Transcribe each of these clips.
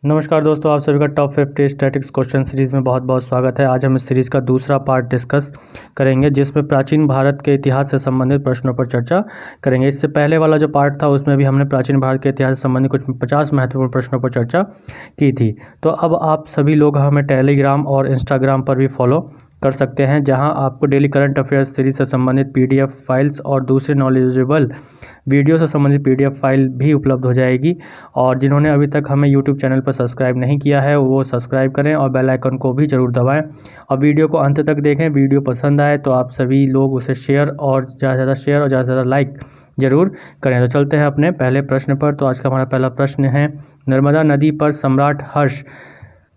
नमस्कार दोस्तों, आप सभी का टॉप 50 स्टैटिक्स क्वेश्चन सीरीज़ में बहुत बहुत स्वागत है। आज हम इस सीरीज़ का दूसरा पार्ट डिस्कस करेंगे जिसमें प्राचीन भारत के इतिहास से संबंधित प्रश्नों पर चर्चा करेंगे। इससे पहले वाला जो पार्ट था उसमें भी हमने प्राचीन भारत के इतिहास से संबंधित कुछ 50 महत्वपूर्ण प्रश्नों पर चर्चा की थी। तो अब आप सभी लोग हमें टेलीग्राम और इंस्टाग्राम पर भी फॉलो कर सकते हैं, जहां आपको डेली करंट अफेयर्स सीरीज से संबंधित पीडीएफ फाइल्स और दूसरे नॉलेजेबल वीडियो से संबंधित पीडीएफ फाइल भी उपलब्ध हो जाएगी। और जिन्होंने अभी तक हमें यूट्यूब चैनल पर सब्सक्राइब नहीं किया है वो सब्सक्राइब करें और बेल आइकन को भी ज़रूर दबाएं और वीडियो को अंत तक देखें। वीडियो पसंद आए तो आप सभी लोग उसे शेयर और ज़्यादा से ज़्यादा शेयर और ज़्यादा से ज़्यादा लाइक जरूर करें। तो चलते हैं अपने पहले प्रश्न पर। तो आज का हमारा पहला प्रश्न है, नर्मदा नदी पर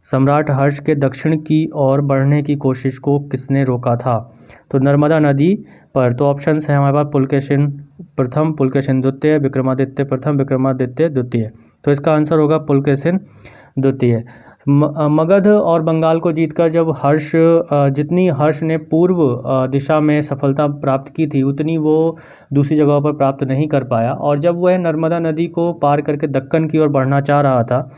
सम्राट हर्ष के दक्षिण की ओर बढ़ने की कोशिश को किसने रोका था? तो नर्मदा नदी पर तो ऑप्शंस है हमारे पास पुलकेशिन प्रथम, पुलकेशिन द्वितीय, विक्रमादित्य प्रथम, विक्रमादित्य द्वितीय। तो इसका आंसर होगा पुलकेशिन द्वितीय। मगध और बंगाल को जीतकर जब जितनी हर्ष ने पूर्व दिशा में सफलता प्राप्त की थी उतनी वो दूसरी जगहों पर प्राप्त नहीं कर पाया। और जब वह नर्मदा नदी को पार करके दक्कन की ओर बढ़ना चाह रहा था,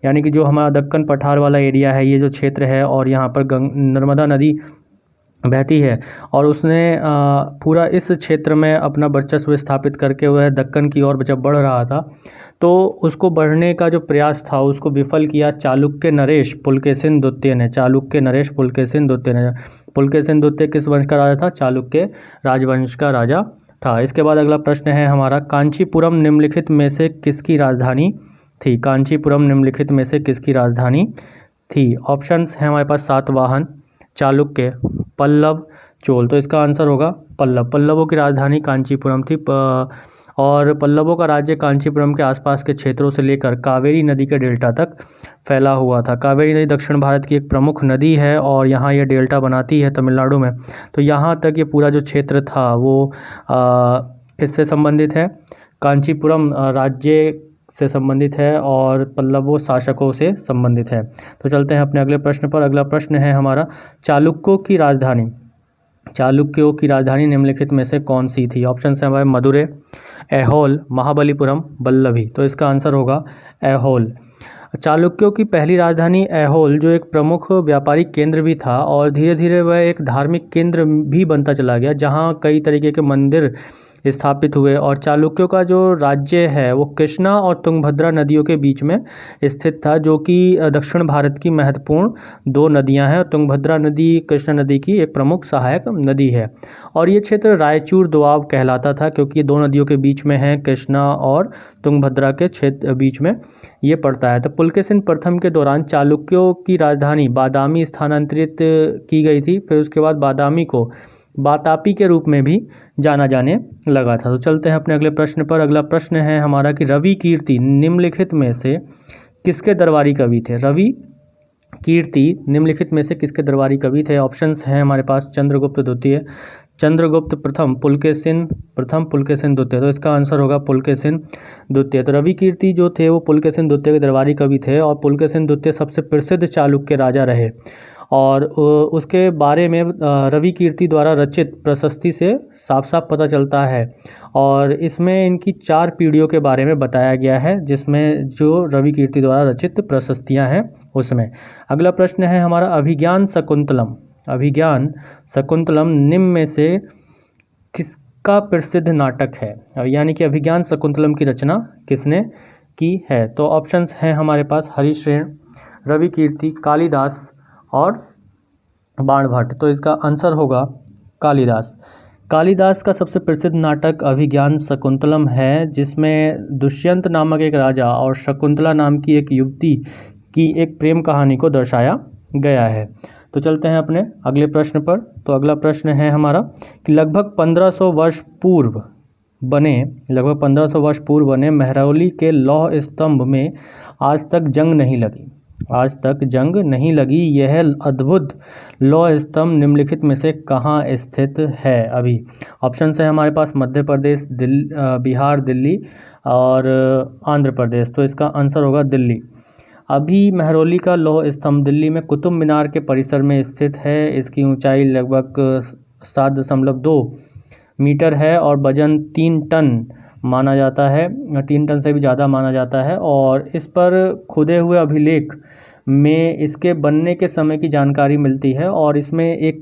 यानी कि जो हमारा दक्कन पठार वाला एरिया है, ये जो क्षेत्र है और यहाँ पर नर्मदा नदी बहती है, और उसने पूरा इस क्षेत्र में अपना वर्चस्व स्थापित करके वह दक्कन की ओर जब बढ़ रहा था तो उसको बढ़ने का जो प्रयास था उसको विफल किया चालुक्य नरेश पुलकेशिन द्वितीय ने। पुलकेशिन द्वितीय किस वंश का राजा था? चालुक्य राजवंश का राजा था। इसके बाद अगला प्रश्न है हमारा, कांचीपुरम निम्नलिखित में से किसकी राजधानी थी? कांचीपुरम निम्नलिखित में से किसकी राजधानी थी? ऑप्शंस हैं हमारे पास सातवाहन, चालुक्य, पल्लव, चोल। तो इसका आंसर होगा पल्लव। पल्लवों की राजधानी कांचीपुरम थी और पल्लवों का राज्य कांचीपुरम के आसपास के क्षेत्रों से लेकर कावेरी नदी के डेल्टा तक फैला हुआ था। कावेरी नदी दक्षिण भारत की एक प्रमुख नदी है और यहाँ यह डेल्टा बनाती है तमिलनाडु में। तो यहाँ तक ये पूरा जो क्षेत्र था वो किससे संबंधित है? कांचीपुरम राज्य से संबंधित है और पल्लवों शासकों से संबंधित है। तो चलते हैं अपने अगले प्रश्न पर। अगला प्रश्न है हमारा, चालुक्यों की राजधानी निम्नलिखित में से कौन सी थी? ऑप्शन है हमारे मदुरै, ऐहोल, महाबलीपुरम, वल्लभी। तो इसका आंसर होगा ऐहोल। चालुक्यों की पहली राजधानी ऐहोल जो एक प्रमुख व्यापारिक केंद्र भी था और धीरे धीरे वह एक धार्मिक केंद्र भी बनता चला गया, जहाँ कई तरीके के मंदिर स्थापित हुए। और चालुक्यों का जो राज्य है वो कृष्णा और तुंगभद्रा नदियों के बीच में स्थित था, जो कि दक्षिण भारत की महत्वपूर्ण दो नदियां हैं। तुंगभद्रा नदी कृष्णा नदी की एक प्रमुख सहायक नदी है और ये क्षेत्र रायचूर दोआब कहलाता था, क्योंकि ये दो नदियों के बीच में है, कृष्णा और तुंगभद्रा के क्षेत्र बीच में ये पड़ता है। तो पुलकेशिन प्रथम के दौरान चालुक्यों की राजधानी बादामी स्थानांतरित की गई थी। फिर उसके बाद बादामी को बातापी के रूप में भी जाना जाने लगा था। तो चलते हैं अपने अगले प्रश्न पर। अगला प्रश्न है हमारा कि रवि कीर्ति निम्नलिखित में से किसके दरबारी कवि थे? रवि कीर्ति निम्नलिखित में से किसके दरबारी कवि थे? ऑप्शंस हैं हमारे पास चंद्रगुप्त द्वितीय, चंद्रगुप्त प्रथम, पुलकेशिन प्रथम, पुलकेशिन द्वितीय। तो इसका आंसर होगा पुलकेशिन द्वितीय। तो रवि कीर्ति जो थे वो पुलकेशिन द्वितीय के दरबारी कवि थे और पुलकेशिन द्वितीय सबसे प्रसिद्ध चालुक्य राजा रहे। और उसके बारे में रवि कीर्ति द्वारा रचित प्रशस्ति से साफ साफ पता चलता है और इसमें इनकी 4 पीढ़ियों के बारे में बताया गया है, जिसमें जो रवि कीर्ति द्वारा रचित प्रशस्तियां हैं उसमें। अगला प्रश्न है हमारा, अभिज्ञान शकुंतलम निम्न में से किसका प्रसिद्ध नाटक है? यानी कि अभिज्ञान शकुंतलम की रचना किसने की है? तो ऑप्शंस हैं हमारे पास हरिश्रेण, रवि कीर्ति, कालिदास और बाणभट्ट। तो इसका आंसर होगा कालिदास का सबसे प्रसिद्ध नाटक अभिज्ञान शकुंतलम है, जिसमें दुष्यंत नामक एक राजा और शकुंतला नाम की एक युवती की एक प्रेम कहानी को दर्शाया गया है। तो चलते हैं अपने अगले प्रश्न पर। तो अगला प्रश्न है हमारा कि लगभग 1500 वर्ष पूर्व बने महरौली के लौह स्तंभ में आज तक जंग नहीं लगी। यह अद्भुत लौह स्तंभ निम्नलिखित में से कहाँ स्थित है? अभी ऑप्शन है हमारे पास मध्य प्रदेश, बिहार, दिल्ली और आंध्र प्रदेश। तो इसका आंसर होगा दिल्ली। अभी महरौली का लौह स्तंभ दिल्ली में कुतुब मीनार के परिसर में स्थित है। इसकी ऊंचाई लगभग 7.2 मीटर है और वजन 3 टन माना जाता है, 3 टन से भी ज़्यादा माना जाता है। और इस पर खुदे हुए अभिलेख में इसके बनने के समय की जानकारी मिलती है और इसमें एक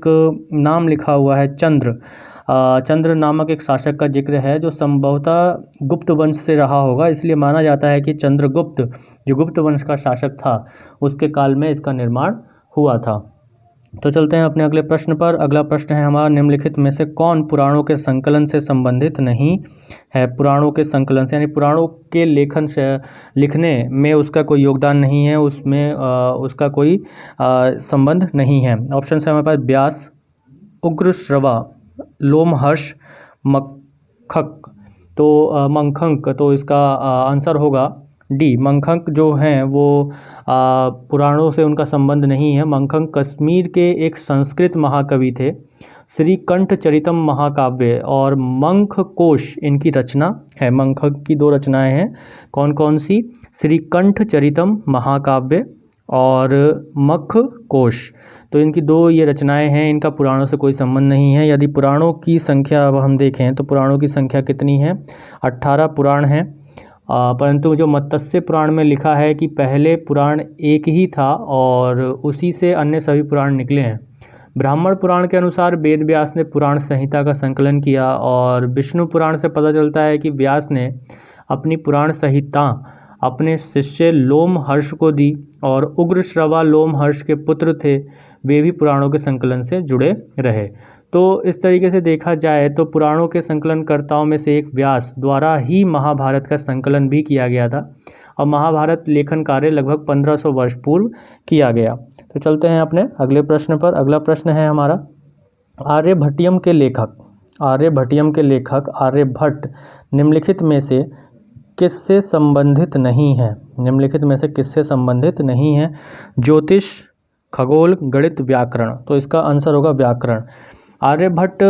नाम लिखा हुआ है चंद्र नामक एक शासक का जिक्र है जो संभवतः गुप्त वंश से रहा होगा, इसलिए माना जाता है कि चंद्रगुप्त जो गुप्त वंश का शासक था उसके काल में इसका निर्माण हुआ था। तो चलते हैं अपने अगले प्रश्न पर। अगला प्रश्न है हमारा, निम्नलिखित में से कौन पुराणों के संकलन से संबंधित नहीं है? पुराणों के संकलन से यानी पुराणों के लेखन से लिखने में उसका कोई योगदान नहीं है, उसमें उसका कोई संबंध नहीं है। ऑप्शन है हमारे पास व्यास, उग्रश्रवा, लोमहर्ष, मखक। तो मंखक, तो इसका आंसर होगा डी। मंखक जो हैं वो पुराणों से उनका संबंध नहीं है। मंखक कश्मीर के एक संस्कृत महाकवि थे। श्रीकंठ चरितम महाकाव्य और मंख कोश इनकी रचना है। मंखक की 2 रचनाएं हैं, कौन कौन सी? श्रीकंठ चरितम महाकाव्य और मख कोश। तो इनकी 2 ये रचनाएं हैं, इनका पुराणों से कोई संबंध नहीं है। यदि पुराणों की संख्या अब हम देखें तो पुराणों की संख्या कितनी है? 18 पुराण हैं। परंतु जो मत्स्य पुराण में लिखा है कि पहले पुराण एक ही था और उसी से अन्य सभी पुराण निकले हैं। ब्राह्मण पुराण के अनुसार वेद व्यास ने पुराण संहिता का संकलन किया और विष्णु पुराण से पता चलता है कि व्यास ने अपनी पुराण संहिता अपने शिष्य लोमहर्ष को दी और उग्रश्रवा लोमहर्ष के पुत्र थे, वे भी पुराणों के संकलन से जुड़े रहे। तो इस तरीके से देखा जाए तो पुराणों के संकलनकर्ताओं में से एक व्यास द्वारा ही महाभारत का संकलन भी किया गया था और महाभारत लेखन कार्य लगभग 1500 वर्ष पूर्व किया गया। तो चलते हैं अपने अगले प्रश्न पर। अगला प्रश्न है हमारा, आर्यभट्टियम के लेखक आर्यभट्ट निम्नलिखित में से किससे संबंधित नहीं है? निम्नलिखित में से किससे संबंधित नहीं है? ज्योतिष, खगोल, गणित, व्याकरण। तो इसका आंसर होगा व्याकरण। आर्यभट्ट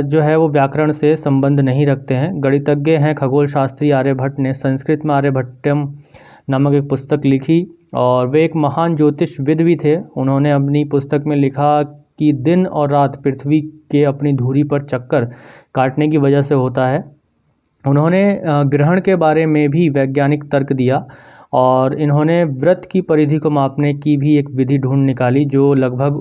जो है वो व्याकरण से संबंध नहीं रखते हैं। गणितज्ञ हैं खगोल शास्त्री आर्यभट्ट ने संस्कृत में आर्यभट्टम नामक एक पुस्तक लिखी और वे एक महान ज्योतिषविद भी थे। उन्होंने अपनी पुस्तक में लिखा कि दिन और रात पृथ्वी के अपनी धुरी पर चक्कर काटने की वजह से होता है। उन्होंने ग्रहण के बारे में भी वैज्ञानिक तर्क दिया और इन्होंने व्रत की परिधि को मापने की भी एक विधि ढूंढ निकाली जो लगभग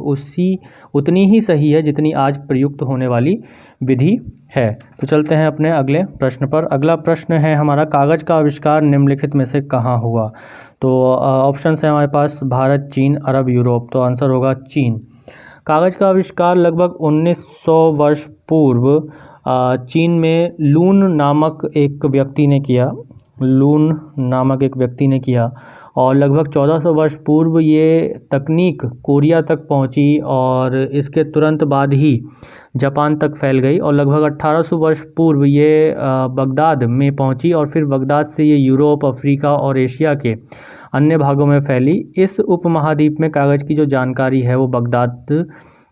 उतनी ही सही है जितनी आज प्रयुक्त होने वाली विधि है। तो चलते हैं अपने अगले प्रश्न पर। अगला प्रश्न है हमारा, कागज़ का आविष्कार निम्नलिखित में से कहाँ हुआ? तो ऑप्शन है हमारे पास भारत, चीन, अरब, यूरोप। तो आंसर होगा चीन। कागज़ का आविष्कार लगभग 1900 वर्ष पूर्व चीन में लून नामक एक व्यक्ति ने किया और लगभग 1400 वर्ष पूर्व ये तकनीक कोरिया तक पहुंची और इसके तुरंत बाद ही जापान तक फैल गई और लगभग 1800 वर्ष पूर्व ये बगदाद में पहुंची और फिर बगदाद से ये यूरोप, अफ्रीका और एशिया के अन्य भागों में फैली। इस उपमहाद्वीप में कागज़ की जो जानकारी है वो बगदाद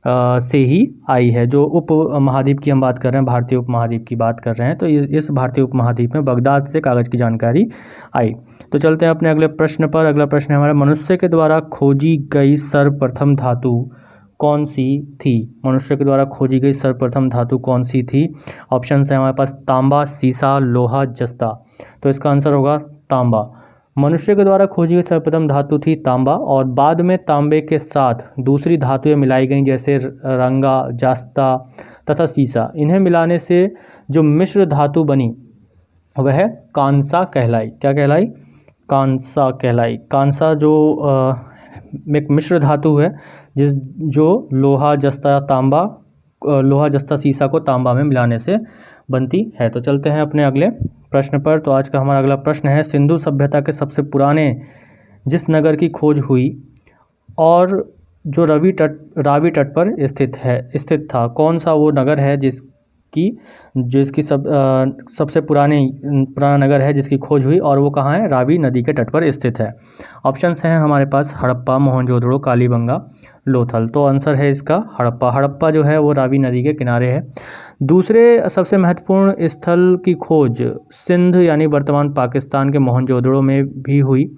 से ही आई है। जो उप महाद्वीप की हम बात कर रहे हैं, भारतीय उपमहाद्वीप की बात कर रहे हैं, तो इस भारतीय उपमहाद्वीप में बगदाद से कागज़ की जानकारी आई। तो चलते हैं अपने अगले प्रश्न पर। अगला प्रश्न है हमारा, मनुष्य के द्वारा खोजी गई सर्वप्रथम धातु कौन सी थी? मनुष्य के द्वारा खोजी गई सर्वप्रथम धातु कौन सी थी? ऑप्शन है हमारे पास तांबा, सीसा, लोहा, जस्ता। तो इसका आंसर होगा तांबा। मनुष्य के द्वारा खोजी गई सर्वप्रथम धातु थी तांबा और बाद में तांबे के साथ दूसरी धातुएं मिलाई गईं जैसे रंगा, जास्ता तथा सीसा। इन्हें मिलाने से जो मिश्र धातु बनी वह कांसा कहलाई। क्या कहलाई? कांसा कहलाई। कांसा जो एक मिश्र धातु है जो लोहा, जस्ता, सीसा को तांबा में मिलाने से बनती है। तो चलते हैं अपने अगले प्रश्न पर। तो आज का हमारा अगला प्रश्न है, सिंधु सभ्यता के सबसे पुराने जिस नगर की खोज हुई और जो रावी तट पर स्थित था, कौन सा वो नगर है जिसकी सबसे पुराना नगर है जिसकी खोज हुई और वो कहाँ है? रावी नदी के तट पर स्थित है। ऑप्शंस हैं हमारे पास हड़प्पा, मोहनजोदड़ो, कालीबंगा, लोथल। तो आंसर है इसका हड़प्पा। हड़प्पा जो है वो रावी नदी के किनारे है। दूसरे सबसे महत्वपूर्ण स्थल की खोज सिंध यानी वर्तमान पाकिस्तान के मोहनजोदड़ो में भी हुई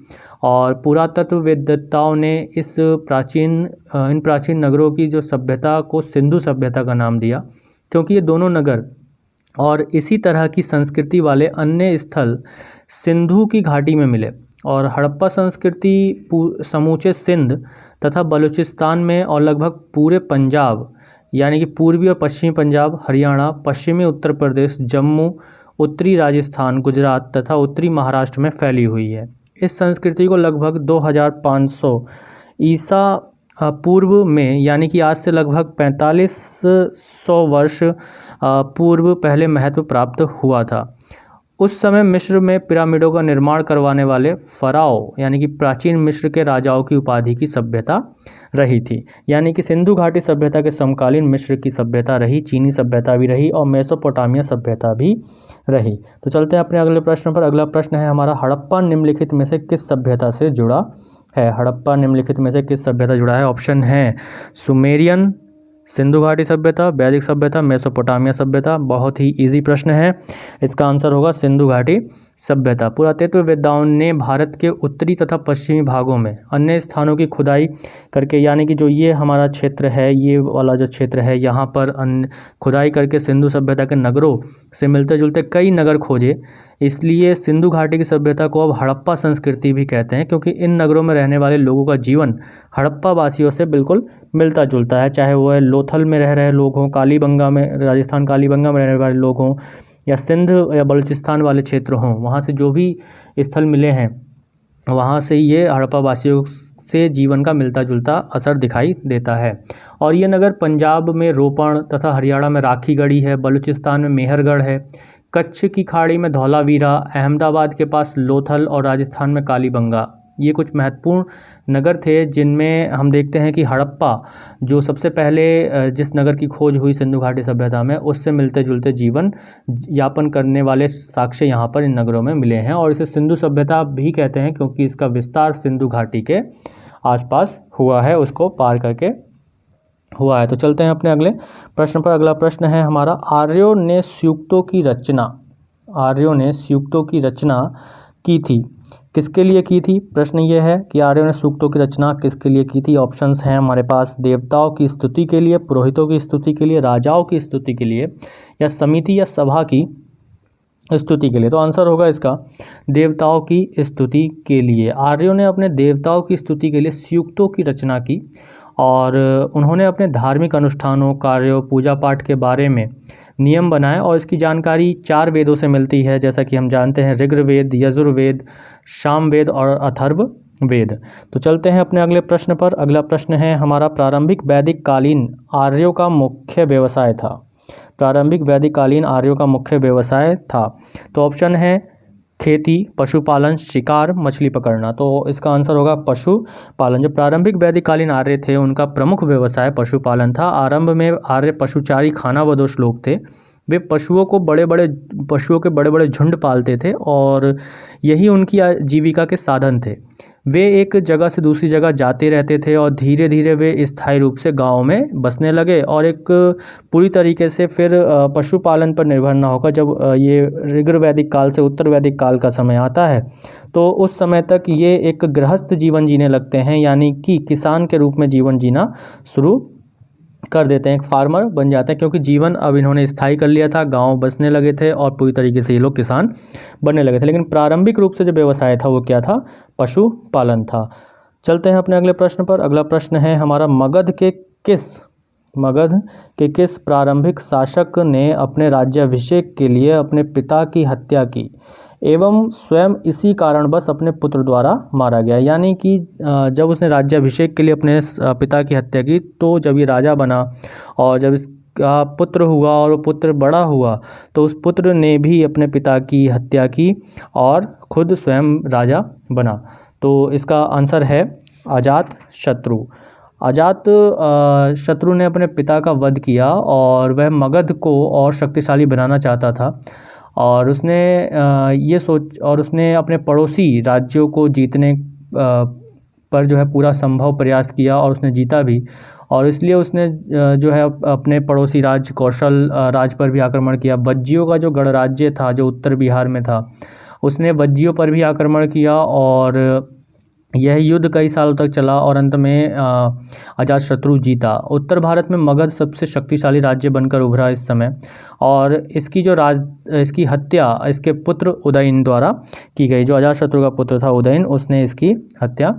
और पुरातत्ववेत्ताओं ने इन प्राचीन नगरों की जो सभ्यता को सिंधु सभ्यता का नाम दिया क्योंकि ये दोनों नगर और इसी तरह की संस्कृति वाले अन्य स्थल सिंधु की घाटी में मिले। और हड़प्पा संस्कृति समूचे सिंध तथा बलूचिस्तान में और लगभग पूरे पंजाब यानी कि पूर्वी और पश्चिमी पंजाब, हरियाणा, पश्चिमी उत्तर प्रदेश, जम्मू, उत्तरी राजस्थान, गुजरात तथा उत्तरी महाराष्ट्र में फैली हुई है। इस संस्कृति को लगभग 2500 ईसा पूर्व में यानी कि आज से लगभग 4500 वर्ष पूर्व पहले महत्व प्राप्त हुआ था। उस समय मिस्र में पिरामिडों का निर्माण करवाने वाले फराओ यानी कि प्राचीन मिस्र के राजाओं की उपाधि की सभ्यता रही थी। यानी कि सिंधु घाटी सभ्यता के समकालीन मिस्र की सभ्यता रही, चीनी सभ्यता भी रही और मेसोपोटामिया सभ्यता भी रही। तो चलते हैं अपने अगले प्रश्न पर। अगला प्रश्न है हमारा, हड़प्पा निम्नलिखित में से किस सभ्यता से जुड़ा है? हड़प्पा निम्नलिखित में से किस सभ्यता जुड़ा है? ऑप्शन है सुमेरियन, सिंधु घाटी सभ्यता, वैदिक सभ्यता, मेसोपोटामिया सभ्यता। बहुत ही इजी प्रश्न है, इसका आंसर होगा सिंधु घाटी सभ्यता। पुरातत्ववेत्ताओं ने भारत के उत्तरी तथा पश्चिमी भागों में अन्य स्थानों की खुदाई करके, यानी कि जो ये हमारा क्षेत्र है, ये वाला जो क्षेत्र है, यहाँ पर खुदाई करके सिंधु सभ्यता के नगरों से मिलते जुलते कई नगर खोजे। इसलिए सिंधु घाटी की सभ्यता को अब हड़प्पा संस्कृति भी कहते हैं, क्योंकि इन नगरों में रहने वाले लोगों का जीवन हड़प्पा वासियों से बिल्कुल मिलता जुलता है। चाहे वो लोथल में रह रहे लोग हों, कालीबंगा में, राजस्थान कालीबंगा में रहने वाले लोग हों, या सिंध या बलूचिस्तान वाले क्षेत्र हों, वहाँ से जो भी स्थल मिले हैं वहाँ से ये हड़प्पा वासियों से जीवन का मिलता जुलता असर दिखाई देता है। और ये नगर पंजाब में रोपण तथा हरियाणा में राखीगढ़ी है, बलूचिस्तान में मेहरगढ़ है, कच्छ की खाड़ी में धौलावीरा, अहमदाबाद के पास लोथल और राजस्थान में कालीबंगा। ये कुछ महत्वपूर्ण नगर थे जिनमें हम देखते हैं कि हड़प्पा जो सबसे पहले जिस नगर की खोज हुई सिंधु घाटी सभ्यता में, उससे मिलते जुलते जीवन यापन करने वाले साक्ष्य यहाँ पर इन नगरों में मिले हैं। और इसे सिंधु सभ्यता भी कहते हैं क्योंकि इसका विस्तार सिंधु घाटी के आसपास हुआ है, उसको पार करके हुआ है। तो चलते हैं अपने अगले प्रश्न पर। अगला प्रश्न है हमारा, आर्यों ने सूक्तों की रचना की थी, किसके लिए की थी? प्रश्न ये है कि आर्यों ने सूक्तों की रचना किसके लिए की थी। ऑप्शंस हैं हमारे पास, देवताओं की स्तुति के लिए, पुरोहितों की स्तुति के लिए, राजाओं की स्तुति के लिए, या समिति या सभा की स्तुति के लिए। तो आंसर होगा इसका देवताओं की स्तुति के लिए। आर्यों ने अपने देवताओं की स्तुति के लिए सूक्तों की रचना की और उन्होंने अपने धार्मिक अनुष्ठानों, कार्यों, पूजा पाठ के बारे में नियम बनाए और इसकी जानकारी 4 वेदों से मिलती है, जैसा कि हम जानते हैं ऋग्वेद, यजुर्वेद, सामवेद और अथर्ववेद। तो चलते हैं अपने अगले प्रश्न पर। अगला प्रश्न है हमारा, प्रारंभिक वैदिक कालीन आर्यों का मुख्य व्यवसाय था। प्रारंभिक वैदिक कालीन आर्यों का मुख्य व्यवसाय था। तो ऑप्शन है खेती, पशुपालन, शिकार, मछली पकड़ना। तो इसका आंसर होगा पशुपालन। जो प्रारंभिक वैदिक कालीन आर्य थे उनका प्रमुख व्यवसाय पशुपालन था। आरंभ में आर्य पशुचारी खानाबदोश लोग थे। वे पशुओं के बड़े बड़े झुंड पालते थे और यही उनकी आजीविका के साधन थे। वे एक जगह से दूसरी जगह जाते रहते थे और धीरे धीरे वे स्थायी रूप से गाँव में बसने लगे और एक पूरी तरीके से फिर पशुपालन पर निर्भर न होकर जब ये ऋग्र वैदिक काल से उत्तर वैदिक काल का समय आता है तो उस समय तक ये एक गृहस्थ जीवन जीने लगते हैं, यानी कि किसान के रूप में जीवन जीना शुरू कर देते हैं, एक फार्मर बन जाते हैं, क्योंकि जीवन अब इन्होंने स्थायी कर लिया था, गांव बसने लगे थे और पूरी तरीके से ये लोग किसान बनने लगे थे। लेकिन प्रारंभिक रूप से जो व्यवसाय था वो क्या था? पशुपालन था। चलते हैं अपने अगले प्रश्न पर। अगला प्रश्न है हमारा, मगध के किस प्रारंभिक शासक ने अपने राज्याभिषेक के लिए अपने पिता की हत्या की एवं स्वयं इसी कारणवश अपने पुत्र द्वारा मारा गया? यानी कि जब उसने राज्याभिषेक के लिए अपने पिता की हत्या की तो जब ये राजा बना और जब इसका पुत्र हुआ और वो पुत्र बड़ा हुआ तो उस पुत्र ने भी अपने पिता की हत्या की और खुद स्वयं राजा बना। तो इसका आंसर है अजातशत्रु। अजातशत्रु ने अपने पिता का वध किया और वह मगध को और शक्तिशाली बनाना चाहता था और उसने अपने पड़ोसी राज्यों को जीतने पर जो है पूरा संभव प्रयास किया और उसने जीता भी। और इसलिए उसने जो है अपने पड़ोसी राज्य कौशल राज्य पर भी आक्रमण किया। वज्जियों का जो गणराज्य था जो उत्तर बिहार में था, उसने वज्जियों पर भी आक्रमण किया और यह युद्ध कई सालों तक चला और अंत में अजातशत्रु जीता। उत्तर भारत में मगध सबसे शक्तिशाली राज्य बनकर उभरा इस समय, और इसकी हत्या इसके पुत्र उदयन द्वारा की गई। जो अजातशत्रु का पुत्र था उदयन, उसने इसकी हत्या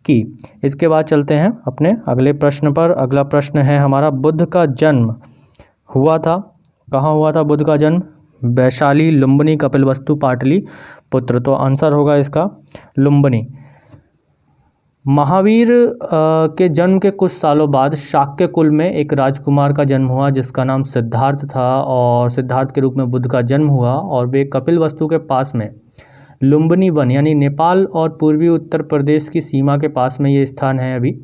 की। इसके बाद चलते हैं अपने अगले प्रश्न पर। अगला प्रश्न है हमारा, बुद्ध का जन्म हुआ था, कहाँ हुआ था बुद्ध का जन्म? वैशाली, लुम्बिनी, कपिलवस्तु, पाटलिपुत्र। तो आंसर होगा इसका लुम्बिनी। महावीर के जन्म के कुछ सालों बाद शाक्य कुल में एक राजकुमार का जन्म हुआ जिसका नाम सिद्धार्थ था, और सिद्धार्थ के रूप में बुद्ध का जन्म हुआ, और वे कपिलवस्तु के पास में लुम्बिनी वन यानी नेपाल और पूर्वी उत्तर प्रदेश की सीमा के पास में ये स्थान है अभी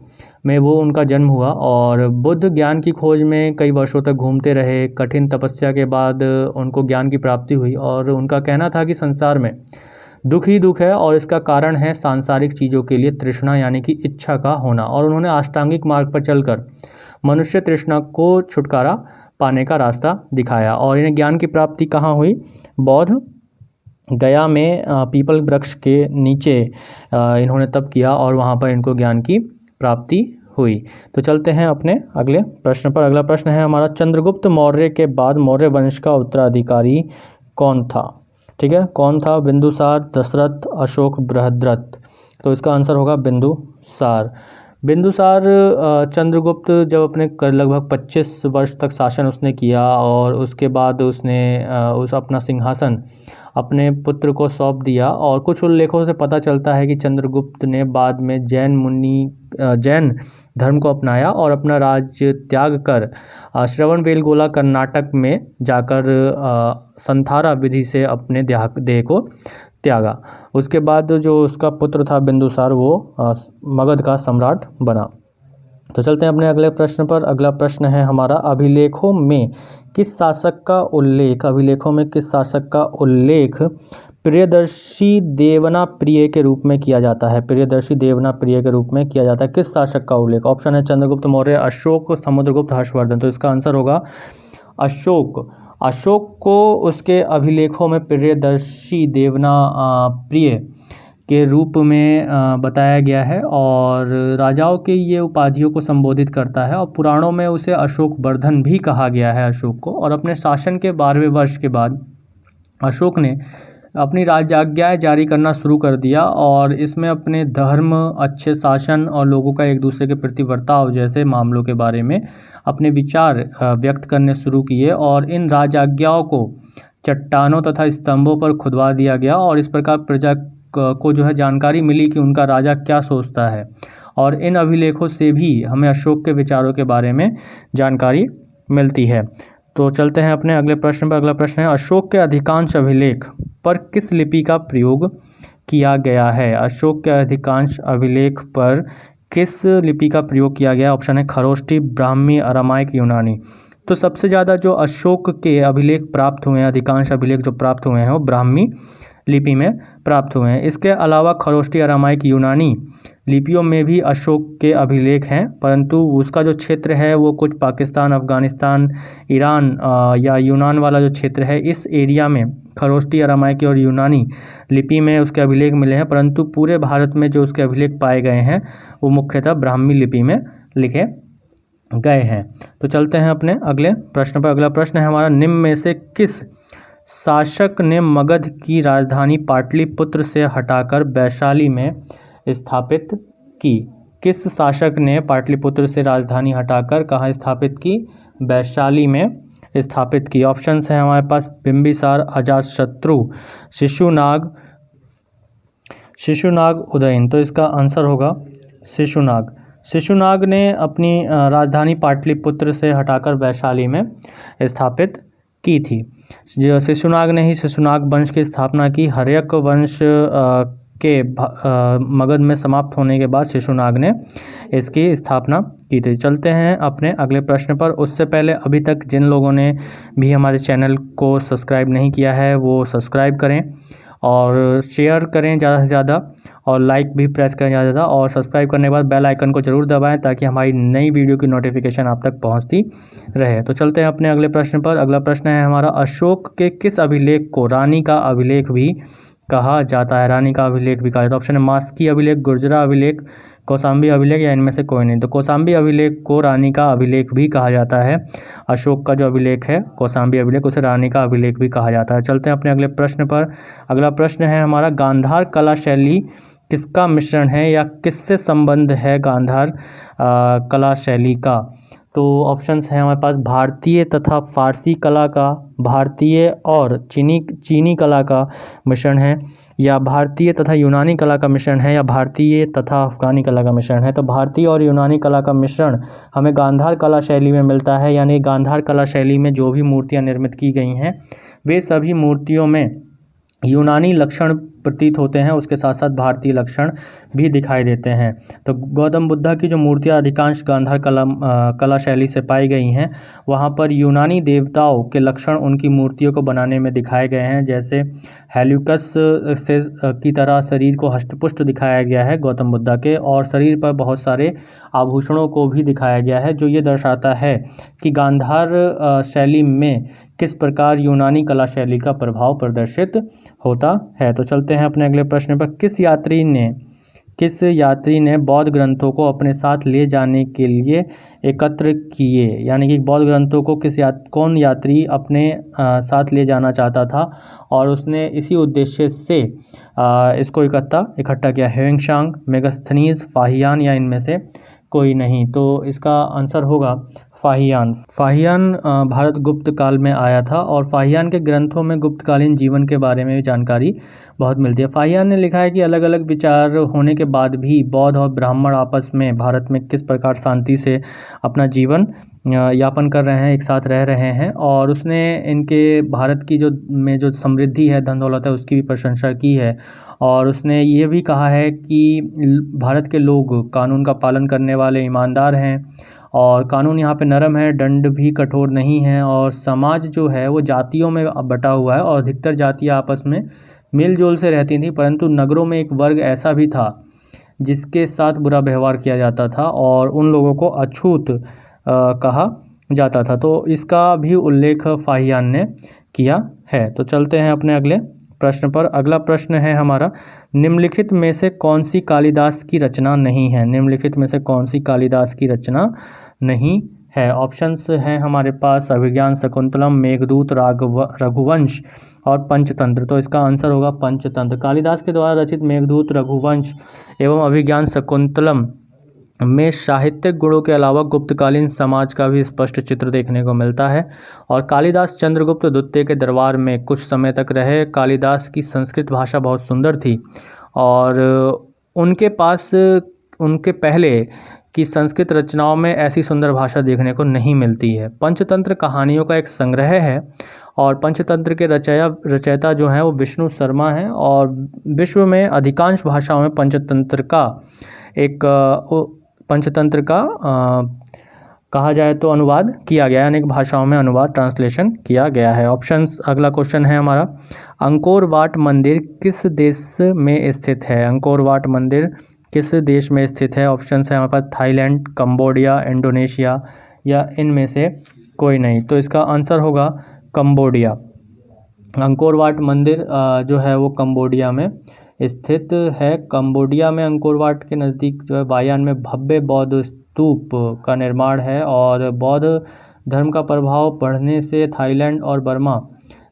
में वो उनका जन्म हुआ। और बुद्ध ज्ञान की खोज में कई वर्षों तक घूमते रहे। कठिन तपस्या के बाद उनको ज्ञान की प्राप्ति हुई, और उनका कहना था कि संसार में दुख ही दुख है और इसका कारण है सांसारिक चीज़ों के लिए तृष्णा यानी कि इच्छा का होना। और उन्होंने अष्टांगिक मार्ग पर चलकर मनुष्य तृष्णा को छुटकारा पाने का रास्ता दिखाया। और इन्हें ज्ञान की प्राप्ति कहाँ हुई? बौद्ध गया में पीपल वृक्ष के नीचे इन्होंने तप किया और वहाँ पर इनको ज्ञान की प्राप्ति हुई। तो चलते हैं अपने अगले प्रश्न पर। अगला प्रश्न है हमारा, चंद्रगुप्त मौर्य के बाद मौर्य वंश का उत्तराधिकारी कौन था? ठीक है, कौन था? बिंदुसार, दशरथ, अशोक, बृहद्रथ। तो इसका आंसर होगा बिंदुसार। बिंदुसार चंद्रगुप्त जब अपने लगभग 25 वर्ष तक शासन उसने किया, और उसके बाद उसने उस अपना सिंहासन अपने पुत्र को सौंप दिया। और कुछ उल्लेखों से पता चलता है कि चंद्रगुप्त ने बाद में जैन धर्म को अपनाया और अपना राज्य त्याग कर श्रवणबेलगोला कर्नाटक में जाकर संथारा विधि से अपने देह को त्यागा। उसके बाद जो उसका पुत्र था बिंदुसार, वो मगध का सम्राट बना। तो चलते हैं अपने अगले प्रश्न पर। अगला प्रश्न है हमारा, अभिलेखों में किस शासक का उल्लेख प्रियदर्शी देवना प्रिय के रूप में किया जाता है? प्रियदर्शी देवना प्रिय के रूप में किया जाता है। किस शासक का उल्लेख? ऑप्शन है चंद्रगुप्त मौर्य, अशोक, समुद्रगुप्त, हर्षवर्धन। तो इसका आंसर होगा अशोक। अशोक को उसके अभिलेखों में प्रियदर्शी देवना प्रिय के रूप में बताया गया है, और राजाओं के ये उपाधियों को संबोधित करता है। और पुराणों में उसे अशोक वर्धन भी कहा गया है अशोक को। और अपने शासन के 12वें वर्ष के बाद अशोक ने अपनी राजआज्ञाएं जारी करना शुरू कर दिया, और इसमें अपने धर्म, अच्छे शासन और लोगों का एक दूसरे के प्रति बर्ताव जैसे मामलों के बारे में अपने विचार व्यक्त करने शुरू किए। और इन राजआज्ञाओं को चट्टानों तथा स्तंभों पर खुदवा दिया गया, और इस प्रकार प्रजा को जो है जानकारी मिली कि उनका राजा क्या सोचता है। और इन अभिलेखों से भी हमें अशोक के विचारों के बारे में जानकारी मिलती है। तो चलते हैं अपने अगले प्रश्न पर। अगला प्रश्न है, अशोक के अधिकांश अभिलेख पर किस लिपि का प्रयोग किया गया है? अशोक के अधिकांश अभिलेख पर किस लिपि का प्रयोग किया गया? ऑप्शन है खरोष्टी, ब्राह्मी, अरामाइक, यूनानी। तो सबसे ज़्यादा जो अशोक के अभिलेख प्राप्त हुए हैं, अधिकांश अभिलेख जो प्राप्त हुए हैं वो ब्राह्मी लिपि में प्राप्त हुए हैं। इसके अलावा खरोष्टी, अरामाइक, यूनानी लिपियों में भी अशोक के अभिलेख हैं, परंतु उसका जो क्षेत्र है वो कुछ पाकिस्तान, अफगानिस्तान, ईरान या यूनान वाला जो क्षेत्र है, इस एरिया में खरोष्टी, अरामाइक और यूनानी लिपि में उसके अभिलेख मिले हैं। परंतु पूरे भारत में जो उसके अभिलेख पाए गए हैं वो मुख्यतः ब्राह्मी लिपि में लिखे गए हैं। तो चलते हैं अपने अगले प्रश्न पर। अगला प्रश्न है हमारा, निम्न में से किस शासक ने मगध की राजधानी पाटलिपुत्र से हटाकर वैशाली में स्थापित की? किस शासक ने पाटलिपुत्र से राजधानी हटाकर कहाँ स्थापित की? वैशाली में स्थापित की। ऑप्शंस हैं हमारे पास बिंबिसार, अजातशत्रु, शिशुनाग, उदयन। तो इसका आंसर होगा शिशुनाग। शिशुनाग ने अपनी राजधानी पाटलिपुत्र से हटाकर वैशाली में स्थापित की थी। शिशुनाग ने ही शिशुनाग वंश की स्थापना की। हर्यक वंश के मगध में समाप्त होने के बाद शिशुनाग ने इसकी स्थापना की थी। चलते हैं अपने अगले प्रश्न पर। उससे पहले अभी तक जिन लोगों ने भी हमारे चैनल को सब्सक्राइब नहीं किया है वो सब्सक्राइब करें, और शेयर करें ज़्यादा से ज़्यादा, और लाइक भी प्रेस करें ज़्यादा से ज़्यादा, और सब्सक्राइब करने के बाद बेल आइकन को ज़रूर दबाएं ताकि हमारी नई वीडियो की नोटिफिकेशन आप तक पहुंचती रहे। तो चलते हैं अपने अगले प्रश्न पर। अगला प्रश्न है हमारा, अशोक के किस अभिलेख को रानी का अभिलेख भी कहा जाता है? रानी का अभिलेख भी कहा जाता है। ऑप्शन है मास्की अभिलेख, गुर्जरा अभिलेख, कौशाम्बी अभिलेख या इनमें से कोई नहीं। तो कौशाम्बी अभिलेख को रानी का अभिलेख भी कहा जाता है। अशोक का जो अभिलेख है कौशाम्बी अभिलेख, उसे रानी का अभिलेख भी कहा जाता है। चलते हैं अपने अगले प्रश्न पर। अगला प्रश्न है हमारा, गांधार कला शैली किसका मिश्रण है या किससे संबंध है गांधार कला शैली का? तो ऑप्शंस हैं हमारे पास, भारतीय तथा फारसी कला का, भारतीय और चीनी कला का मिश्रण है, या भारतीय तथा यूनानी कला का मिश्रण है, या भारतीय तथा अफगानी कला का मिश्रण है। तो भारतीय और यूनानी कला का मिश्रण हमें गांधार कला शैली में मिलता है। यानी गांधार कला शैली में जो भी मूर्तियां निर्मित की गई हैं वे सभी मूर्तियों में यूनानी लक्षण प्रतीत होते हैं, उसके साथ साथ भारतीय लक्षण भी दिखाई देते हैं। तो गौतम बुद्धा की जो मूर्तियां अधिकांश गांधार कला शैली से पाई गई हैं, वहाँ पर यूनानी देवताओं के लक्षण उनकी मूर्तियों को बनाने में दिखाए गए हैं। जैसे हेल्यूकस से की तरह शरीर को हष्टपुष्ट दिखाया गया है गौतम बुद्धा के, और शरीर पर बहुत सारे आभूषणों को भी दिखाया गया है, जो ये दर्शाता है कि गांधार शैली में किस प्रकार यूनानी कला शैली का प्रभाव प्रदर्शित होता है। तो चलते हैं अपने अगले प्रश्न पर। किस यात्री ने बौद्ध ग्रंथों को अपने साथ ले जाने के लिए एकत्र किए? यानी कि बौद्ध ग्रंथों को कौन यात्री अपने साथ ले जाना चाहता था और उसने इसी उद्देश्य से इसको इकट्ठा किया? ह्वेंशांग, मेगास्थनीज, फाहियान या इनमें से कोई नहीं। तो इसका आंसर होगा फाहियान। फाहियान भारत गुप्त काल में आया था और फाहियान के ग्रंथों में गुप्तकालीन जीवन के बारे में जानकारी बहुत मिलती है। फाहियान ने लिखा है कि अलग अलग विचार होने के बाद भी बौद्ध और ब्राह्मण आपस में भारत में किस प्रकार शांति से अपना जीवन यापन कर रहे हैं, एक साथ रह रहे हैं, और उसने इनके भारत की जो समृद्धि है, धन दौलत है, उसकी भी प्रशंसा की है। और उसने ये भी कहा है कि भारत के लोग कानून का पालन करने वाले ईमानदार हैं और कानून यहाँ पे नरम है, दंड भी कठोर नहीं है, और समाज जो है वो जातियों में बटा हुआ है और अधिकतर जातियाँ आपस में मिलजुल से रहती थी, परंतु नगरों में एक वर्ग ऐसा भी था जिसके साथ बुरा व्यवहार किया जाता था और उन लोगों को अछूत कहा जाता था। तो इसका भी उल्लेख फाहियान ने किया है। तो चलते हैं अपने अगले प्रश्न पर। अगला प्रश्न है हमारा, निम्नलिखित में से कौन सी कालिदास की रचना नहीं है? निम्नलिखित में से कौन सी कालिदास की रचना नहीं है? ऑप्शंस हैं हमारे पास, अभिज्ञान शकुंतलम, मेघदूत, रघुवंश और पंचतंत्र। तो इसका आंसर होगा पंचतंत्र। कालिदास के द्वारा रचित मेघदूत, रघुवंश एवं अभिज्ञान शकुंतलम में साहित्यिक गुणों के अलावा गुप्तकालीन समाज का भी स्पष्ट चित्र देखने को मिलता है। और कालिदास चंद्रगुप्त द्वितीय के दरबार में कुछ समय तक रहे। कालिदास की संस्कृत भाषा बहुत सुंदर थी और उनके पास उनके पहले की संस्कृत रचनाओं में ऐसी सुंदर भाषा देखने को नहीं मिलती है। पंचतंत्र कहानियों का एक संग्रह है और पंचतंत्र के रचयिता जो हैं वो विष्णु शर्मा हैं, और विश्व में अधिकांश भाषाओं में पंचतंत्र का कहा जाए तो अनुवाद किया गया है, अनेक भाषाओं में अनुवाद ट्रांसलेशन किया गया है। ऑप्शंस, अगला क्वेश्चन है हमारा, अंकोर वाट मंदिर किस देश में स्थित है? अंकोर वाट मंदिर किस देश में स्थित है? ऑप्शंस है हमारे पास, थाईलैंड, कंबोडिया, इंडोनेशिया या इनमें से कोई नहीं। तो इसका आंसर होगा कंबोडिया। अंकोर वाट मंदिर जो है वो कंबोडिया में स्थित है। कंबोडिया में अंकोर वाट के नज़दीक जो है बायान में भव्य बौद्ध स्तूप का निर्माण है, और बौद्ध धर्म का प्रभाव बढ़ने से थाईलैंड और बर्मा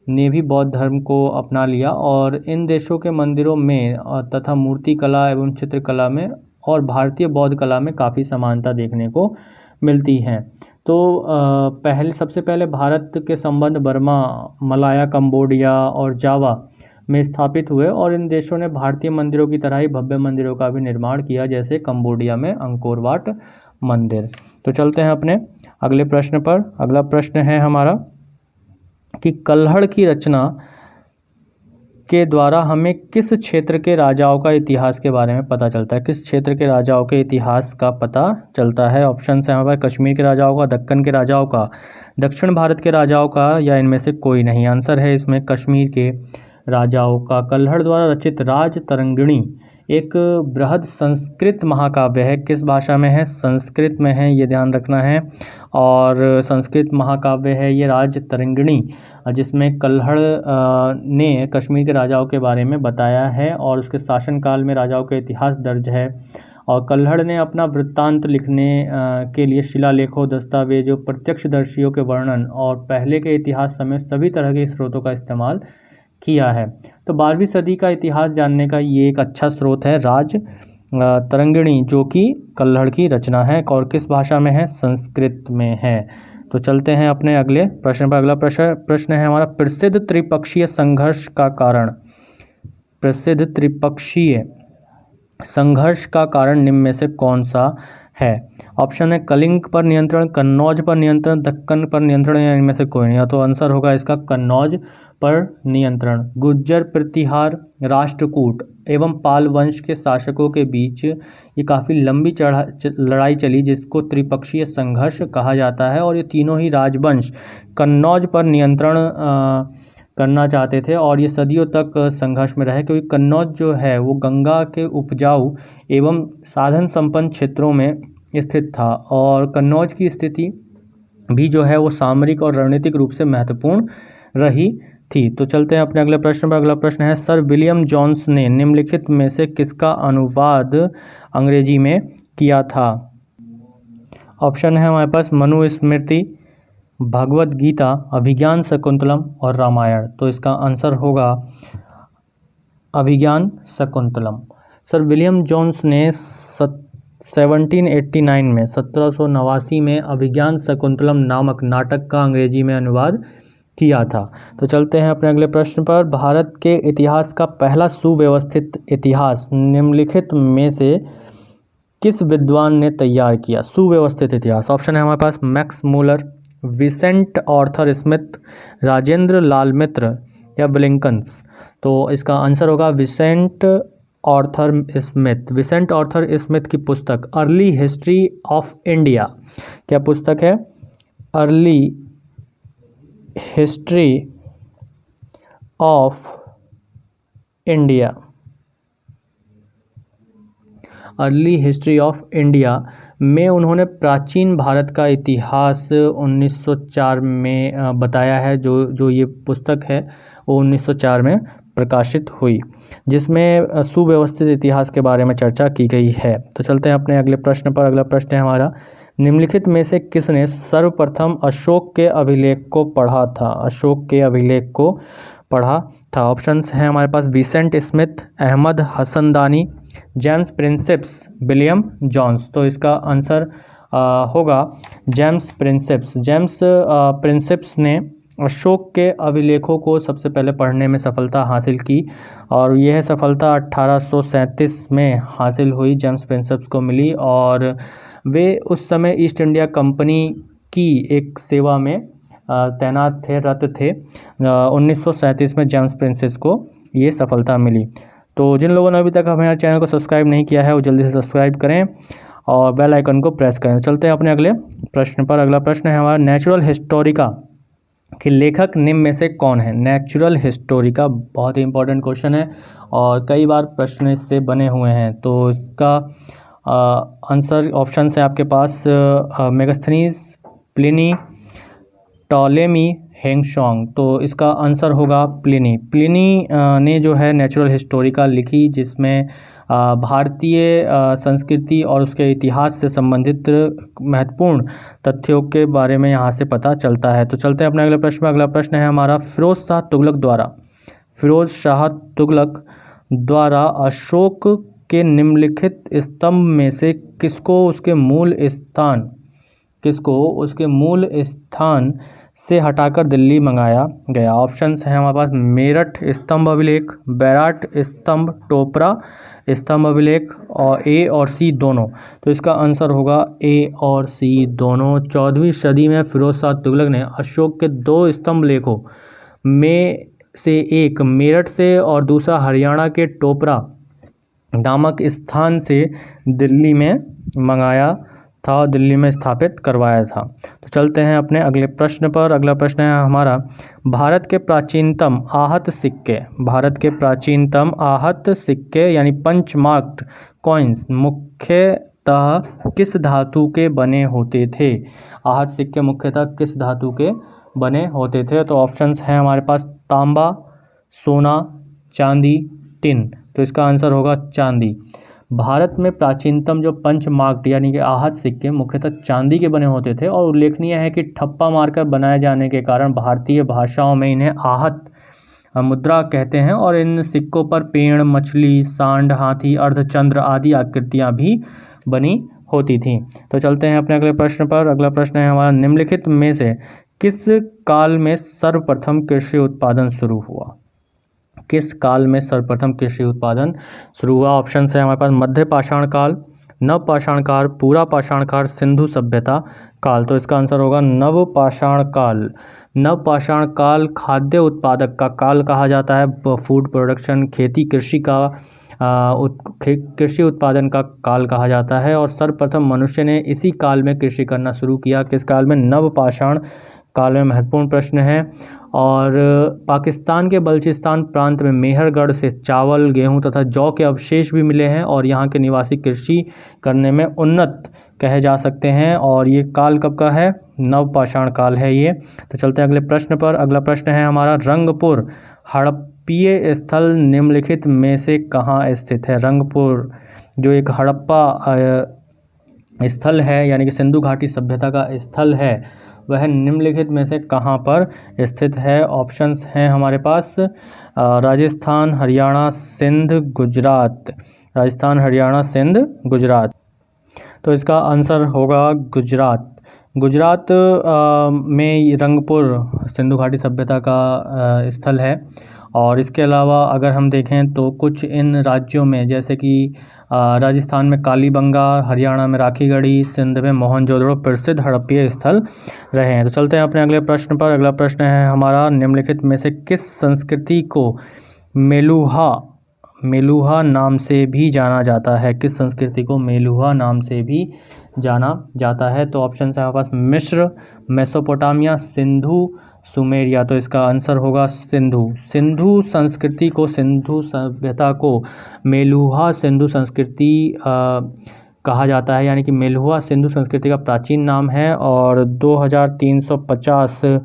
ने भी बौद्ध धर्म को अपना लिया, और इन देशों के मंदिरों में तथा मूर्ति कला एवं चित्रकला में और भारतीय बौद्ध कला में काफ़ी समानता देखने को मिलती हैं। तो सबसे पहले भारत के संबंध बर्मा, मलाया, कंबोडिया और जावा में स्थापित हुए, और इन देशों ने भारतीय मंदिरों की तरह ही भव्य मंदिरों का भी निर्माण किया, जैसे कंबोडिया में अंकोर वाट मंदिर। तो चलते हैं अपने अगले प्रश्न पर। अगला प्रश्न है हमारा कि कल्हड़ की रचना के द्वारा हमें किस क्षेत्र के राजाओं का इतिहास के बारे में पता चलता है? किस क्षेत्र के राजाओं के इतिहास का पता चलता है? ऑप्शन है हमारे पास, कश्मीर के राजाओं का, दक्कन के राजाओं का, दक्षिण भारत के राजाओं का या इनमें से कोई नहीं। आंसर है इसमें कश्मीर के राजाओं का। कल्हड़ द्वारा रचित राज तरंगिणी एक बृहद संस्कृत महाकाव्य है। किस भाषा में है? संस्कृत में है, ये ध्यान रखना है। और संस्कृत महाकाव्य है ये राजतरंगिणी, जिसमें कल्हड़ ने कश्मीर के राजाओं के बारे में बताया है और उसके शासनकाल में राजाओं के इतिहास दर्ज है। और कल्हड़ ने अपना वृत्तांत लिखने के लिए शिलालेखों, दस्तावेजों, प्रत्यक्षदर्शियों के वर्णन और पहले के इतिहास समेत सभी तरह के स्रोतों का इस्तेमाल किया है। तो 12वीं सदी का इतिहास जानने का ये एक अच्छा स्रोत है राज तरंगिणी, जो कि कल्हड़ की रचना है और किस भाषा में है? संस्कृत में है। तो चलते हैं अपने अगले प्रश्न पर। अगला प्रश्न है हमारा, प्रसिद्ध त्रिपक्षीय संघर्ष का कारण। प्रसिद्ध त्रिपक्षीय संघर्ष का कारण निम्न में से कौन सा है? ऑप्शन है कलिंग पर नियंत्रण, कन्नौज पर नियंत्रण, दक्कन पर नियंत्रण, या इनमें से कोई नहीं। तो आंसर होगा इसका कन्नौज पर नियंत्रण। गुर्जर प्रतिहार, राष्ट्रकूट एवं पाल वंश के शासकों के बीच ये काफ़ी लंबी लड़ाई चली, जिसको त्रिपक्षीय संघर्ष कहा जाता है। और ये तीनों ही राजवंश कन्नौज पर नियंत्रण करना चाहते थे और ये सदियों तक संघर्ष में रहे, क्योंकि कन्नौज जो है वो गंगा के उपजाऊ एवं साधन संपन्न क्षेत्रों में स्थित था और कन्नौज की स्थिति भी जो है वो सामरिक और रणनीतिक रूप से महत्वपूर्ण रही थी। तो चलते हैं अपने अगले प्रश्न पर। अगला प्रश्न है, सर विलियम जोन्स ने निम्नलिखित में से किसका अनुवाद अंग्रेजी में किया था? ऑप्शन है हमारे पास मनुस्मृति, भगवद गीता, अभिज्ञान शकुंतलम और रामायण। तो इसका आंसर होगा अभिज्ञान शकुंतलम। सर विलियम जोन्स ने 1789 में अभिज्ञान शकुंतलम नामक नाटक का अंग्रेजी में अनुवाद किया था। तो चलते हैं अपने अगले प्रश्न पर। भारत के इतिहास का पहला सुव्यवस्थित इतिहास निम्नलिखित में से किस विद्वान ने तैयार किया? सुव्यवस्थित इतिहास। ऑप्शन है हमारे पास Max Muller, Vincent Arthur Smith, Rajendra Lal Mitra या ब्लिंकन्स। तो इसका आंसर होगा Vincent Arthur Smith. Vincent Arthur Smith की पुस्तक अर्ली हिस्ट्री ऑफ इंडिया, क्या पुस्तक है? Early history of India. Early history of India में उन्होंने प्राचीन भारत का इतिहास 1904 में बताया है। जो ये पुस्तक है वो 1904 में प्रकाशित हुई, जिसमें सुव्यवस्थित इतिहास के बारे में चर्चा की गई है। तो चलते हैं अपने अगले प्रश्न पर। अगला प्रश्न है हमारा, निम्नलिखित में से किसने सर्वप्रथम अशोक के अभिलेख को पढ़ा था? अशोक के अभिलेख को पढ़ा था। ऑप्शंस हैं हमारे पास विसेंट Smith, Ahmad हसनदानी, James प्रिंसेप्स, William Jones. तो इसका आंसर होगा जेम्स प्रिंसेप्स। जेम्स प्रिंसेप्स ने अशोक के अभिलेखों को सबसे पहले पढ़ने में सफलता हासिल की और यह सफलता 1837 में हासिल हुई, जेम्स प्रिंसेप्स को मिली। और वे उस समय ईस्ट इंडिया कंपनी की एक सेवा में तैनात थे, रत थे। 1937 में जेम्स प्रिंसेप्स को ये सफलता मिली। तो जिन लोगों ने अभी तक हमारे चैनल को सब्सक्राइब नहीं किया है वो जल्दी से सब्सक्राइब करें और बेल आइकन को प्रेस करें। चलते हैं अपने अगले प्रश्न पर। अगला प्रश्न है हमारा, नेचुरल हिस्टोरिका के लेखक निम्न में से कौन है? नेचुरल हिस्टोरिका बहुत ही इंपॉर्टेंट क्वेश्चन है और कई बार प्रश्न इससे बने हुए हैं। तो इसका आंसर ऑप्शन है आपके पास मेगास्थनीज, प्लिनी, टॉलेमी, हेंगशॉन्ग। तो इसका आंसर होगा प्लिनी। प्लिनी ने जो है नेचुरल हिस्टोरिका लिखी, जिसमें भारतीय संस्कृति और उसके इतिहास से संबंधित महत्वपूर्ण तथ्यों के बारे में यहाँ से पता चलता है। तो चलते हैं अपने अगले प्रश्न पर। अगला प्रश्न है हमारा, फिरोज शाह तुगलक द्वारा अशोक के निम्नलिखित स्तंभ में से किसको उसके मूल स्थान से हटाकर दिल्ली मंगाया गया? ऑप्शंस हैं हमारे पास मेरठ स्तंभ अभिलेख, बैराट स्तंभ, टोपरा स्तंभ अभिलेख और ए और सी दोनों। तो इसका आंसर होगा ए और सी दोनों। 14वीं सदी में फिरोज शाह तुगलक ने अशोक के 2 स्तंभ लेखों में से एक मेरठ से और दूसरा हरियाणा के टोपरा नामक स्थान से दिल्ली में मंगाया था, दिल्ली में स्थापित करवाया था। तो चलते हैं अपने अगले प्रश्न पर। अगला प्रश्न है हमारा, भारत के प्राचीनतम आहत सिक्के, भारत के प्राचीनतम आहत सिक्के यानी पंच मार्क्ड कॉइन्स मुख्यतः किस धातु के बने होते थे? आहत सिक्के मुख्यतः किस धातु के बने होते थे? तो ऑप्शंस हैं हमारे पास तांबा, सोना, चांदी, टिन। तो इसका आंसर होगा चांदी। भारत में प्राचीनतम जो पंच मार्क्ड यानी कि आहत सिक्के मुख्यतः चांदी के बने होते थे और उल्लेखनीय है कि ठप्पा मारकर बनाए जाने के कारण भारतीय भाषाओं में इन्हें आहत मुद्रा कहते हैं और इन सिक्कों पर पेड़, मछली, सांड, हाथी, अर्धचंद्र आदि आकृतियां भी बनी होती थी। तो चलते हैं अपने अगले प्रश्न पर। अगला प्रश्न है हमारा, निम्नलिखित में से किस काल में सर्वप्रथम कृषि उत्पादन शुरू हुआ? किस काल में सर्वप्रथम कृषि उत्पादन शुरू हुआ? ऑप्शन है हमारे पास मध्य पाषाण काल, नव पाषाण काल, पूरा पाषाण काल, सिंधु सभ्यता काल। तो इसका आंसर होगा नव पाषाण काल। नव पाषाण काल खाद्य उत्पादक का काल कहा जाता है, फूड प्रोडक्शन, खेती कृषि का कृषि उत्पादन का काल कहा जाता है और सर्वप्रथम मनुष्य ने इसी काल में कृषि करना शुरू किया। किस काल में? नव पाषाण काल में। महत्वपूर्ण प्रश्न है। और पाकिस्तान के बलूचिस्तान प्रांत में मेहरगढ़ से चावल, गेहूं तथा जौ के अवशेष भी मिले हैं और यहाँ के निवासी कृषि करने में उन्नत कहे जा सकते हैं। और ये काल कब का है? नव पाषाण काल है ये। तो चलते हैं अगले प्रश्न पर। अगला प्रश्न है हमारा, रंगपुर हड़प्पीय स्थल निम्नलिखित में से कहाँ स्थित है? रंगपुर जो एक हड़प्पा स्थल है यानी कि सिंधु घाटी सभ्यता का स्थल है, वह निम्नलिखित में से कहाँ पर स्थित है? ऑप्शंस हैं हमारे पास राजस्थान, हरियाणा, सिंध, गुजरात। राजस्थान, हरियाणा, सिंध, गुजरात। तो इसका आंसर होगा गुजरात। गुजरात में रंगपुर सिंधु घाटी सभ्यता का स्थल है। और इसके अलावा अगर हम देखें तो कुछ इन राज्यों में जैसे कि राजस्थान में कालीबंगा, हरियाणा में राखीगढ़ी, सिंध में मोहनजोदड़ो प्रसिद्ध हड़प्पीय स्थल रहे हैं। तो चलते हैं अपने अगले प्रश्न पर। अगला प्रश्न है हमारा, निम्नलिखित में से किस संस्कृति को मेलुहा नाम से भी जाना जाता है? किस संस्कृति को मेलुहा नाम से भी जाना जाता है? तो ऑप्शन है हमारे पास मिस्र, मेसोपोटामिया, सिंधु, सुमेरिया। तो इसका आंसर होगा सिंधु। सिंधु संस्कृति को, सिंधु सभ्यता को मेलुहा सिंधु संस्कृति कहा जाता है यानी कि मेलुहा सिंधु संस्कृति का प्राचीन नाम है। और 2350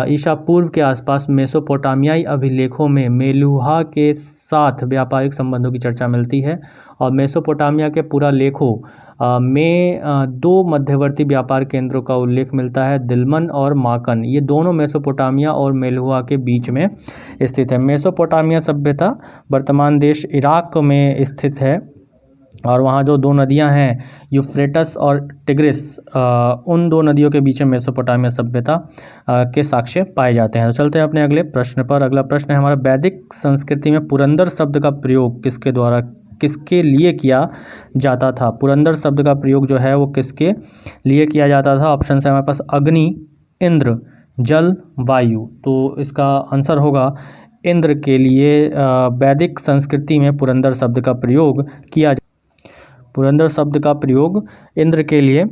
ईसा पूर्व के आसपास मेसोपोटामियाई अभिलेखों में मेलुहा के साथ व्यापारिक संबंधों की चर्चा मिलती है और मेसोपोटामिया के पुरालेखों में दो मध्यवर्ती व्यापार केंद्रों का उल्लेख मिलता है, दिलमन और माकन। ये दोनों मेसोपोटामिया और मेलुहा के बीच में स्थित है। मेसोपोटामिया सभ्यता वर्तमान देश इराक में स्थित है और वहाँ जो दो नदियाँ हैं यूफ्रेटस और टिग्रिस, उन दो नदियों के बीच में मेसोपोटामिया सभ्यता के साक्ष्य पाए जाते हैं। तो चलते हैं अपने अगले प्रश्न पर। अगला प्रश्न है हमारा, वैदिक संस्कृति में पुरंदर शब्द का प्रयोग किसके लिए किया जाता था? पुरंदर शब्द का प्रयोग जो है वो किसके लिए किया जाता था? ऑप्शन है हमारे पास अग्नि, इंद्र, जल, वायु। तो इसका आंसर होगा इंद्र के लिए। वैदिक संस्कृति में पुरंदर शब्द का प्रयोग पुरंदर शब्द का प्रयोग इंद्र के लिए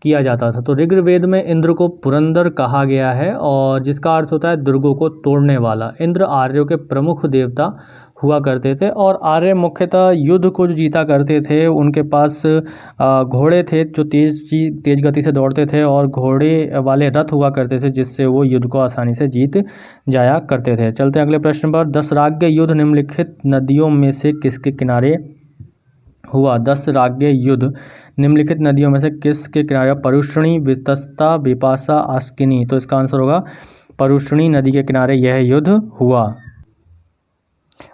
किया जाता था। तो ऋग्वेद में इंद्र को पुरंदर कहा गया है और जिसका अर्थ होता है दुर्गों को तोड़ने वाला। इंद्र आर्यों के प्रमुख देवता हुआ करते थे और आर्य मुख्यतः युद्ध को जो जीता करते थे, उनके पास घोड़े थे जो तेज गति से दौड़ते थे और घोड़े वाले रथ हुआ करते थे जिससे वो युद्ध को आसानी से जीत जाया करते थे। चलते हैं अगले प्रश्न पर। दशराज्य युद्ध निम्नलिखित नदियों में से किसके किनारे हुआ? दशराज्य युद्ध निम्नलिखित नदियों में से किसके किनारे? परुष्णी, वितस्ता, बिपाशा, आस्किनी। तो इसका आंसर होगा परुष्णी नदी के किनारे यह युद्ध हुआ।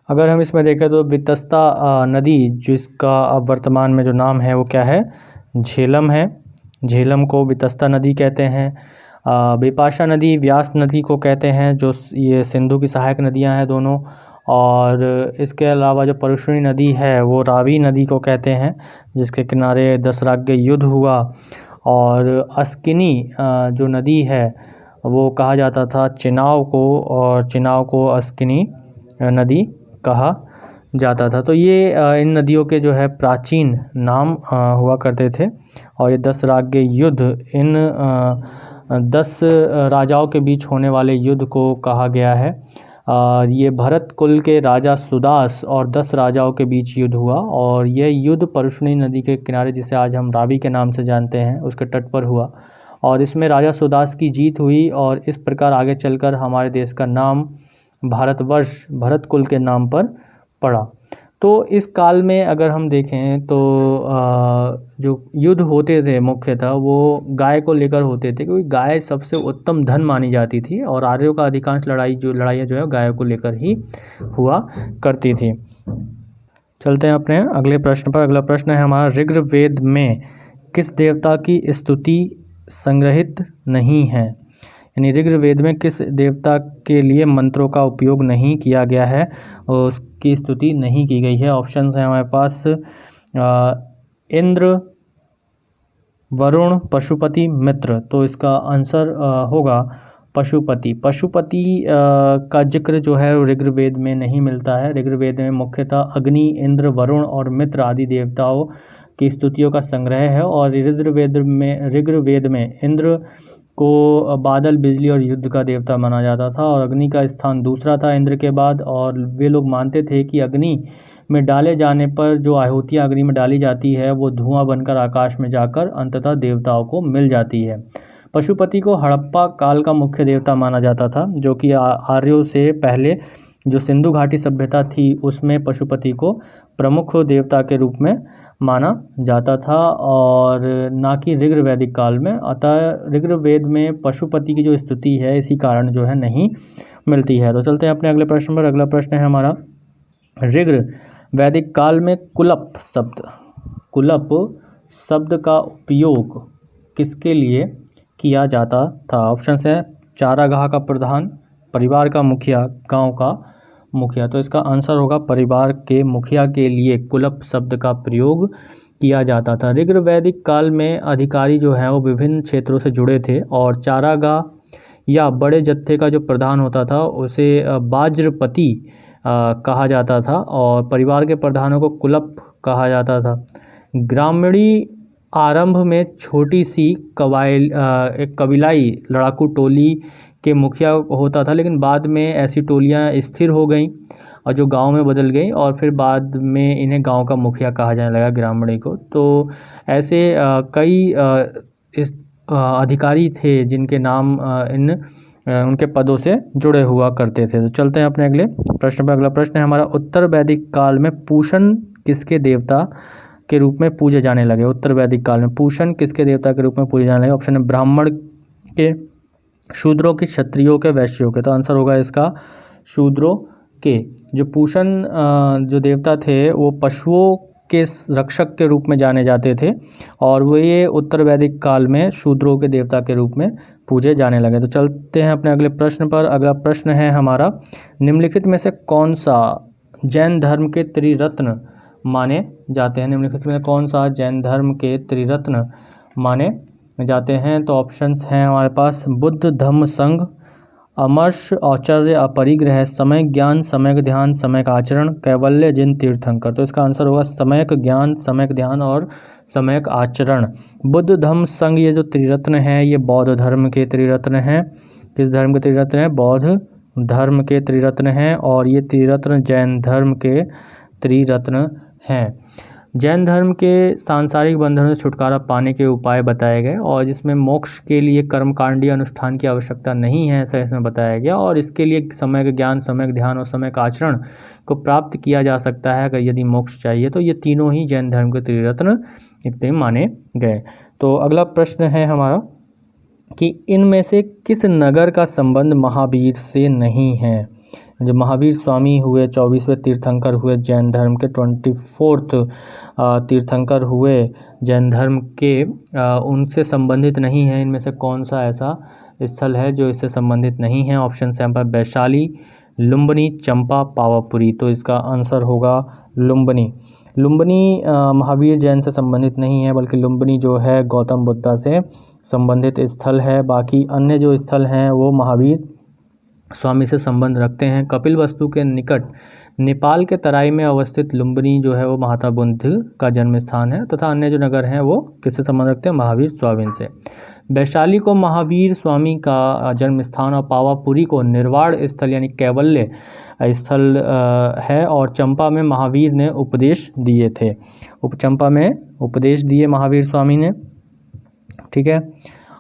अगर हम इसमें देखें तो वितस्ता नदी जिसका अब वर्तमान में जो नाम है वो क्या है? झेलम है। झेलम को वितस्ता नदी कहते हैं। बिपाशा नदी व्यास नदी को कहते हैं, जो ये सिंधु की सहायक नदियां हैं दोनों। और इसके अलावा जो परुष्णी नदी है वो रावी नदी को कहते हैं जिसके किनारे दशराज्य युद्ध हुआ। और अस्किनी जो नदी है वो कहा जाता था चिनाव को, और चिनाव को अस्किनी नदी कहा जाता था। तो ये इन नदियों के जो है प्राचीन नाम हुआ करते थे। और ये 10 राज्य युद्ध इन 10 राजाओं के बीच होने वाले युद्ध को कहा गया है। ये भरत कुल के राजा सुदास और 10 राजाओं के बीच युद्ध हुआ और यह युद्ध परशुनी नदी के किनारे, जिसे आज हम रावी के नाम से जानते हैं, उसके तट पर हुआ और इसमें राजा सुदास की जीत हुई और इस प्रकार आगे चलकर हमारे देश का नाम भारतवर्ष भरत कुल के नाम पर पड़ा। तो इस काल में अगर हम देखें तो जो युद्ध होते थे मुख्यतः वो गाय को लेकर होते थे, क्योंकि गाय सबसे उत्तम धन मानी जाती थी और आर्यों का अधिकांश लड़ाइयाँ जो है गायों को लेकर ही हुआ करती थी। चलते हैं अपने अगले प्रश्न पर। अगला प्रश्न है हमारा, ऋग्वेद में किस देवता की स्तुति संग्रहित नहीं है? यानी ऋग्वेद में किस देवता के लिए मंत्रों का उपयोग नहीं किया गया है और उसकी स्तुति नहीं की गई है? ऑप्शन है हमारे पास इंद्र, वरुण, पशुपति, मित्र। तो इसका आंसर होगा पशुपति। पशुपति का जिक्र जो है ऋग्वेद में नहीं मिलता है। ऋग्वेद में मुख्यतः अग्नि, इंद्र, वरुण और मित्र आदि देवताओं की स्तुतियों का संग्रह है और ऋग्वेद में इंद्र को बादल, बिजली और युद्ध का देवता माना जाता था और अग्नि का स्थान दूसरा था इंद्र के बाद। और वे लोग मानते थे कि अग्नि में डाले जाने पर जो आहुतियाँ अग्नि में डाली जाती है वो धुआं बनकर आकाश में जाकर अंततः देवताओं को मिल जाती है। पशुपति को हड़प्पा काल का मुख्य देवता माना जाता था, जो कि आर्यों से पहले जो सिंधु घाटी सभ्यता थी उसमें पशुपति को प्रमुख देवता के रूप में माना जाता था और ना कि ऋग्वैदिक काल में। अतः ऋग्वेद में पशुपति की जो स्तुति है इसी कारण जो है नहीं मिलती है। तो चलते हैं अपने अगले प्रश्न पर। अगला प्रश्न है हमारा, ऋग्वैदिक काल में कुलप शब्द का उपयोग किसके लिए किया जाता था? ऑप्शन है चारागाह का प्रधान, परिवार का मुखिया, गांव का मुखिया। तो इसका आंसर होगा परिवार के मुखिया के लिए कुलप शब्द का प्रयोग किया जाता था। ऋग्वैदिक काल में अधिकारी जो है वो विभिन्न क्षेत्रों से जुड़े थे और चारागाह या बड़े जत्थे का जो प्रधान होता था उसे बाज्रपति कहा जाता था और परिवार के प्रधानों को कुलप कहा जाता था। ग्रामीणी आरंभ में छोटी सी एक कबीलाई लड़ाकू टोली के मुखिया होता था, लेकिन बाद में ऐसी टोलियां स्थिर हो गईं और जो गांव में बदल गई और फिर बाद में इन्हें गांव का मुखिया कहा जाने लगा, ग्रामीणी को। तो ऐसे कई अधिकारी थे जिनके नाम उनके पदों से जुड़े हुआ करते थे। तो चलते हैं अपने अगले प्रश्न पर। अगला प्रश्न है हमारा, उत्तर वैदिक काल में पूषण किसके देवता के रूप में पूजे जाने लगे? उत्तर वैदिक काल में पूषण किसके देवता के रूप में पूजे जाने लगे? ऑप्शन है ब्राह्मण के, शूद्रों के, क्षत्रियों के, वैश्यों के। तो आंसर होगा इसका शूद्रों के। जो पूषण जो देवता थे वो पशुओं के रक्षक के रूप में जाने जाते थे और वो ये उत्तर वैदिक काल में शूद्रों के देवता के रूप में पूजे जाने लगे। तो चलते हैं अपने अगले प्रश्न पर। अगला प्रश्न है हमारा, निम्नलिखित में से कौन सा जैन धर्म के त्रिरत्न माने जाते हैं? निम्नलिखित में कौन सा जैन धर्म के त्रिरत्न माने जाते हैं? तो ऑप्शंस हैं हमारे पास बुद्ध, धम्म, संघ, अमर्ष, औचर्य, अपरिग्रह, समय ज्ञान, सम्यक ध्यान, सम्यक आचरण, कैवल्य, जिन, तीर्थंकर। तो इसका आंसर होगा सम्यक ज्ञान, सम्यक ध्यान और सम्यक आचरण। बुद्ध, धम्म, संघ ये जो त्रिरत्न हैं ये बौद्ध धर्म के त्रिरत्न हैं। किस धर्म के त्रिरत्न हैं? बौद्ध धर्म के त्रिरत्न हैं और ये त्रिरत्न जैन धर्म के त्रिरत्न हैं। जैन धर्म के सांसारिक बंधनों से छुटकारा पाने के उपाय बताए गए और जिसमें मोक्ष के लिए कर्मकांडीय अनुष्ठान की आवश्यकता नहीं है, ऐसा इसमें बताया गया। और इसके लिए सम्यक ज्ञान, सम्यक ध्यान और सम्यक आचरण को प्राप्त किया जा सकता है अगर यदि मोक्ष चाहिए तो। ये तीनों ही जैन धर्म के त्रिरत्न इतने माने गए। तो अगला प्रश्न है हमारा कि इनमें से किस नगर का संबंध महावीर से नहीं है? जो महावीर स्वामी हुए 24वें तीर्थंकर हुए जैन धर्म के, 24th तीर्थंकर हुए जैन धर्म के, उनसे संबंधित नहीं है। इनमें से कौन सा ऐसा स्थल है जो इससे संबंधित नहीं है? ऑप्शन है पर वैशाली, लुम्बिनी, चंपा, पावापुरी। तो इसका आंसर होगा लुम्बिनी। लुम्बिनी महावीर जैन से संबंधित नहीं है, बल्कि लुम्बिनी जो है गौतम बुद्ध से संबंधित स्थल है। बाकी अन्य जो स्थल हैं वो महावीर स्वामी से संबंध रखते हैं। कपिलवस्तु के निकट नेपाल के तराई में अवस्थित लुम्बिनी जो है वो महात्मा बुद्ध का जन्म स्थान है तथा अन्य जो नगर हैं वो किससे संबंध रखते हैं, महावीर स्वामी से। वैशाली को महावीर स्वामी का जन्म स्थान और पावापुरी को निर्वाण स्थल यानी कैवल्य स्थल है। और चंपा में महावीर ने उपदेश दिए थे, चंपा में उपदेश दिए महावीर स्वामी ने, ठीक है।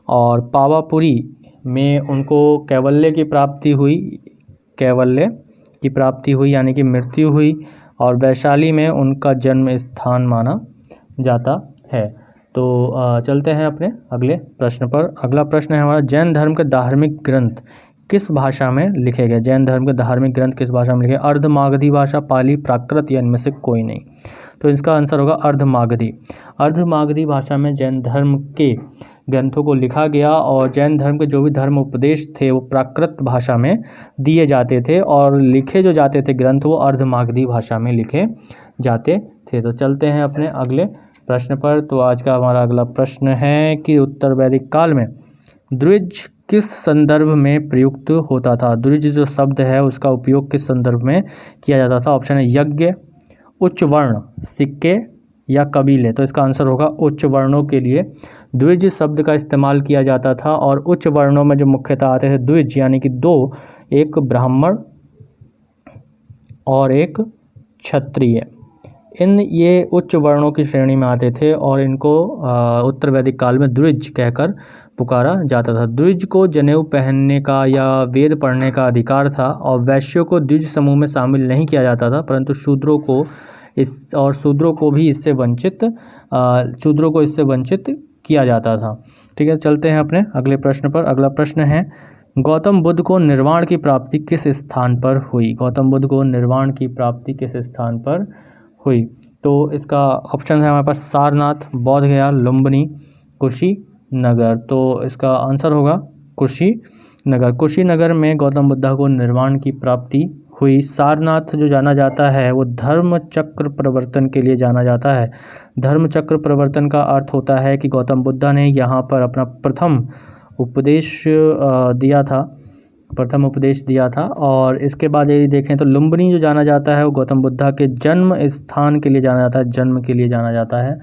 और पावापुरी में उनको कैवल्य की प्राप्ति हुई, कैवल्य की प्राप्ति हुई यानी कि मृत्यु हुई। और वैशाली में उनका जन्म स्थान माना जाता है। तो चलते हैं अपने अगले प्रश्न पर। अगला प्रश्न है हमारा, जैन धर्म के धार्मिक ग्रंथ किस भाषा में लिखे गए? जैन धर्म के धार्मिक ग्रंथ किस भाषा में लिखे? अर्धमागधी भाषा, पाली, प्राकृत या इनमें से कोई नहीं। तो इसका आंसर होगा अर्धमागधी। अर्धमागधी भाषा में जैन धर्म के ग्रंथों को लिखा गया और जैन धर्म के जो भी धर्म उपदेश थे वो प्राकृत भाषा में दिए जाते थे और लिखे जो जाते थे ग्रंथ वो अर्धमागधी भाषा में लिखे जाते थे। तो चलते हैं अपने अगले प्रश्न पर। तो आज का हमारा अगला प्रश्न है कि उत्तर वैदिक काल में द्विज किस संदर्भ में प्रयुक्त होता था? द्विज जो शब्द है उसका उपयोग किस संदर्भ में किया जाता था? ऑप्शन है यज्ञ, उच्च वर्ण, सिक्के या कबीले। तो इसका आंसर होगा उच्च वर्णों के लिए द्विज शब्द का इस्तेमाल किया जाता था। और उच्च वर्णों में जो मुख्यतः आते थे द्विज यानी कि दो, एक ब्राह्मण और एक क्षत्रिय, ये उच्च वर्णों की श्रेणी में आते थे और इनको उत्तर वैदिक काल में द्विज कहकर पुकारा जाता था। द्विज को जनेऊ पहनने का या वेद पढ़ने का अधिकार था और वैश्यों को द्विज समूह में शामिल नहीं किया जाता था, परंतु शूद्रों को इससे वंचित किया जाता था। ठीक है, चलते हैं अपने अगले प्रश्न पर। अगला प्रश्न है, गौतम बुद्ध को निर्वाण की प्राप्ति किस स्थान पर हुई? गौतम बुद्ध को निर्वाण की प्राप्ति किस स्थान पर हुई? तो इसका ऑप्शन है हमारे पास सारनाथ, बोध गया, लुम्बिनी, कुशीनगर। तो इसका आंसर होगा कुशीनगर। कुशीनगर में गौतम बुद्ध को निर्वाण की प्राप्ति हुई। सारनाथ जो जाना जाता है वो धर्म चक्र प्रवर्तन के लिए जाना जाता है। धर्म चक्र प्रवर्तन का अर्थ होता है कि गौतम बुद्ध ने यहाँ पर अपना प्रथम उपदेश दिया था। और इसके बाद यदि देखें तो लुम्बिनी जो जाना जाता है वो गौतम बुद्ध के जन्म स्थान के लिए जाना जाता है, जन्म के लिए जाना जाता है।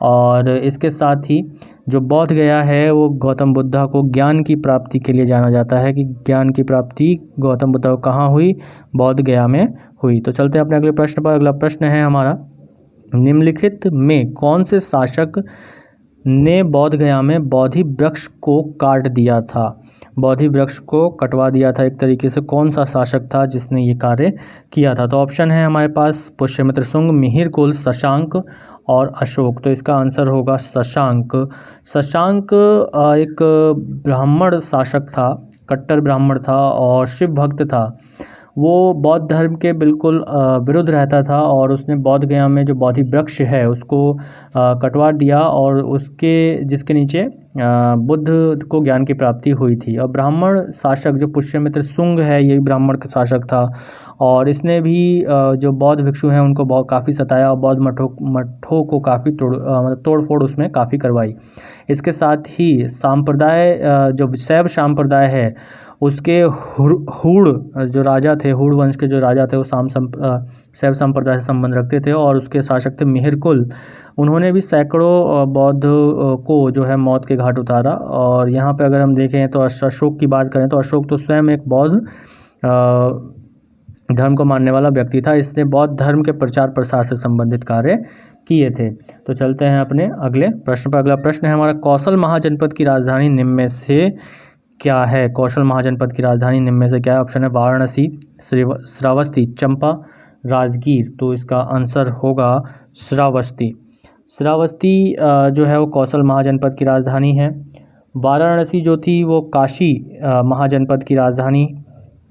और इसके साथ ही जो बोध गया है वो गौतम बुद्ध को ज्ञान की प्राप्ति के लिए जाना जाता है कि ज्ञान की प्राप्ति गौतम बुद्ध को कहाँ हुई? बोध गया में हुई। तो चलते हैं अपने अगले प्रश्न पर। अगला प्रश्न है हमारा, निम्नलिखित में कौन से शासक ने बोध गया में बोधि वृक्ष को काट दिया था? बोधि वृक्ष को कटवा दिया था एक तरीके से। कौन सा शासक था जिसने ये कार्य किया था? तो ऑप्शन है हमारे पास पुष्यमित्र शुंग, मिहिरकुल, शशांक और अशोक। तो इसका आंसर होगा शशांक। शशांक एक ब्राह्मण शासक था, कट्टर ब्राह्मण था और शिव भक्त था। वो बौद्ध धर्म के बिल्कुल विरुद्ध रहता था और उसने बोध गया में जो बोधि वृक्ष है उसको कटवा दिया और जिसके नीचे बुद्ध को ज्ञान की प्राप्ति हुई थी। और ब्राह्मण शासक जो पुष्यमित्र शुंग है ये ब्राह्मण का शासक था और इसने भी जो बौद्ध भिक्षु हैं उनको काफ़ी सताया और बौद्ध मठों को काफ़ी तोड़ फोड़ उसमें काफ़ी करवाई। इसके साथ ही सांप्रदाय जो शैव संप्रदाय है उसके हूण जो राजा थे, हूण वंश के जो राजा थे वो शैव संप्रदाय से संबंध रखते थे और उसके शासक थे मिहिरकुल। उन्होंने भी सैकड़ों बौद्ध को जो है मौत के घाट उतारा। और यहाँ पे अगर हम देखें तो अशोक की बात करें तो अशोक तो स्वयं एक बौद्ध धर्म को मानने वाला व्यक्ति था। इसने बौद्ध धर्म के प्रचार प्रसार से संबंधित कार्य किए थे। तो चलते हैं अपने अगले प्रश्न पर। अगला प्रश्न है हमारा, कौशल महाजनपद की राजधानी निम्न में से क्या है? कौशल महाजनपद की राजधानी निम्न में से क्या है? ऑप्शन है वाराणसी, श्रावस्ती, चंपा, राजगीर। तो इसका आंसर होगा श्रावस्ती। श्रावस्ती जो है वो कौशल महाजनपद की राजधानी है। वाराणसी जो थी वो काशी महाजनपद की राजधानी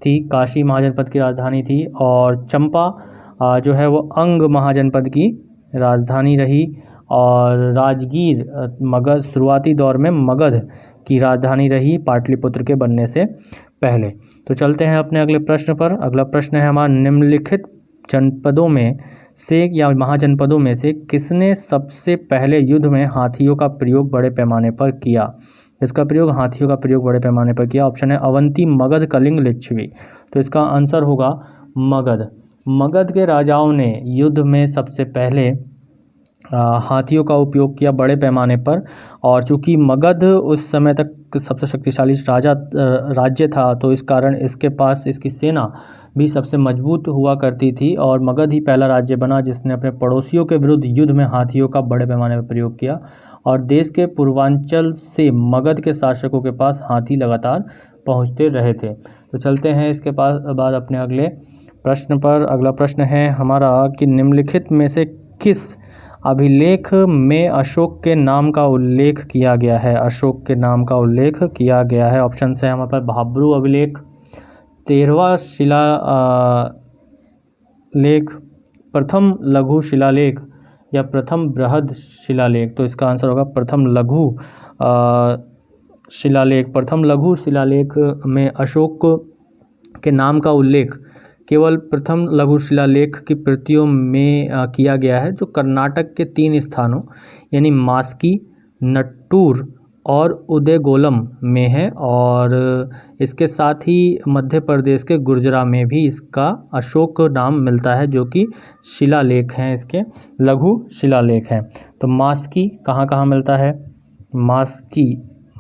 थी, काशी महाजनपद की राजधानी थी। और चंपा जो है वो अंग महाजनपद की राजधानी रही। और राजगीर मगध शुरुआती दौर में मगध की राजधानी रही पाटलिपुत्र के बनने से पहले। तो चलते हैं अपने अगले प्रश्न पर। अगला प्रश्न है हमारा, निम्नलिखित जनपदों में से या महाजनपदों में से किसने सबसे पहले युद्ध में हाथियों का प्रयोग बड़े पैमाने पर किया? इसका प्रयोग हाथियों का प्रयोग बड़े पैमाने पर किया। ऑप्शन है अवंती, मगध, कलिंग, लिच्छवी। तो इसका आंसर होगा मगध। मगध के राजाओं ने युद्ध में सबसे पहले हाथियों का उपयोग किया बड़े पैमाने पर, और चूंकि मगध उस समय तक सबसे शक्तिशाली राज्य था, तो इस कारण इसके पास इसकी सेना भी सबसे मजबूत हुआ करती थी, और मगध ही पहला राज्य बना जिसने अपने पड़ोसियों के विरुद्ध युद्ध में हाथियों का बड़े पैमाने पर प्रयोग किया। और देश के पूर्वांचल से मगध के शासकों के पास हाथी लगातार पहुंचते रहे थे। तो चलते हैं इसके बाद अपने अगले प्रश्न पर। अगला प्रश्न है हमारा कि निम्नलिखित में से किस अभिलेख में अशोक के नाम का उल्लेख किया गया है? अशोक के नाम का उल्लेख किया गया है। ऑप्शन है हमारे पास भाब्रू अभिलेख, 13वां शिला लेख, प्रथम लघु शिलालेख या प्रथम बृहद शिलालेख। तो इसका आंसर होगा प्रथम लघु शिलालेख। प्रथम लघु शिलालेख में अशोक के नाम का उल्लेख केवल प्रथम लघु शिलालेख की प्रतियों में किया गया है, जो कर्नाटक के 3 स्थानों यानी मास्की, नट्टूर और उदयगोलम में है, और इसके साथ ही मध्य प्रदेश के गुर्जरा में भी इसका अशोक नाम मिलता है, जो कि शिलालेख हैं, इसके लघु शिलालेख हैं। तो मास्की कहाँ कहाँ मिलता है? मास्की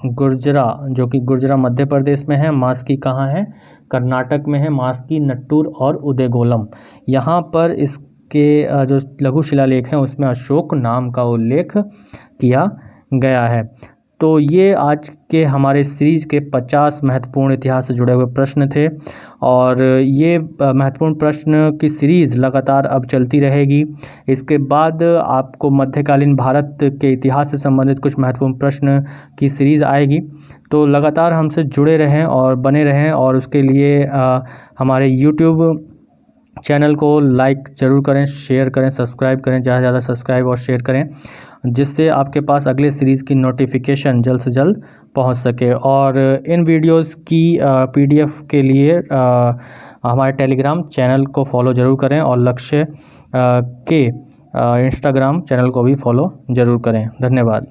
गुर्जरा, जो कि गुर्जरा मध्य प्रदेश में है। मास्की कहाँ है? कर्नाटक में है। मास्की, नट्टूर और उदयगोलम, यहाँ पर इसके जो लघु शिलालेख हैं उसमें अशोक नाम का उल्लेख किया गया है। तो ये आज के हमारे सीरीज़ के 50 महत्वपूर्ण इतिहास से जुड़े हुए प्रश्न थे, और ये महत्वपूर्ण प्रश्न की सीरीज़ लगातार अब चलती रहेगी। इसके बाद आपको मध्यकालीन भारत के इतिहास से संबंधित कुछ महत्वपूर्ण प्रश्न की सीरीज़ आएगी। तो लगातार हमसे जुड़े रहें और बने रहें, और उसके लिए हमारे YouTube चैनल को लाइक ज़रूर करें, शेयर करें, सब्सक्राइब करें, ज़्यादा से ज़्यादा सब्सक्राइब और शेयर करें, जिससे आपके पास अगले सीरीज़ की नोटिफिकेशन जल्द से जल्द पहुंच सके। और इन वीडियोस की PDF के लिए हमारे टेलीग्राम चैनल को फॉलो ज़रूर करें, और लक्ष्य के इंस्टाग्राम चैनल को भी फॉलो ज़रूर करें। धन्यवाद।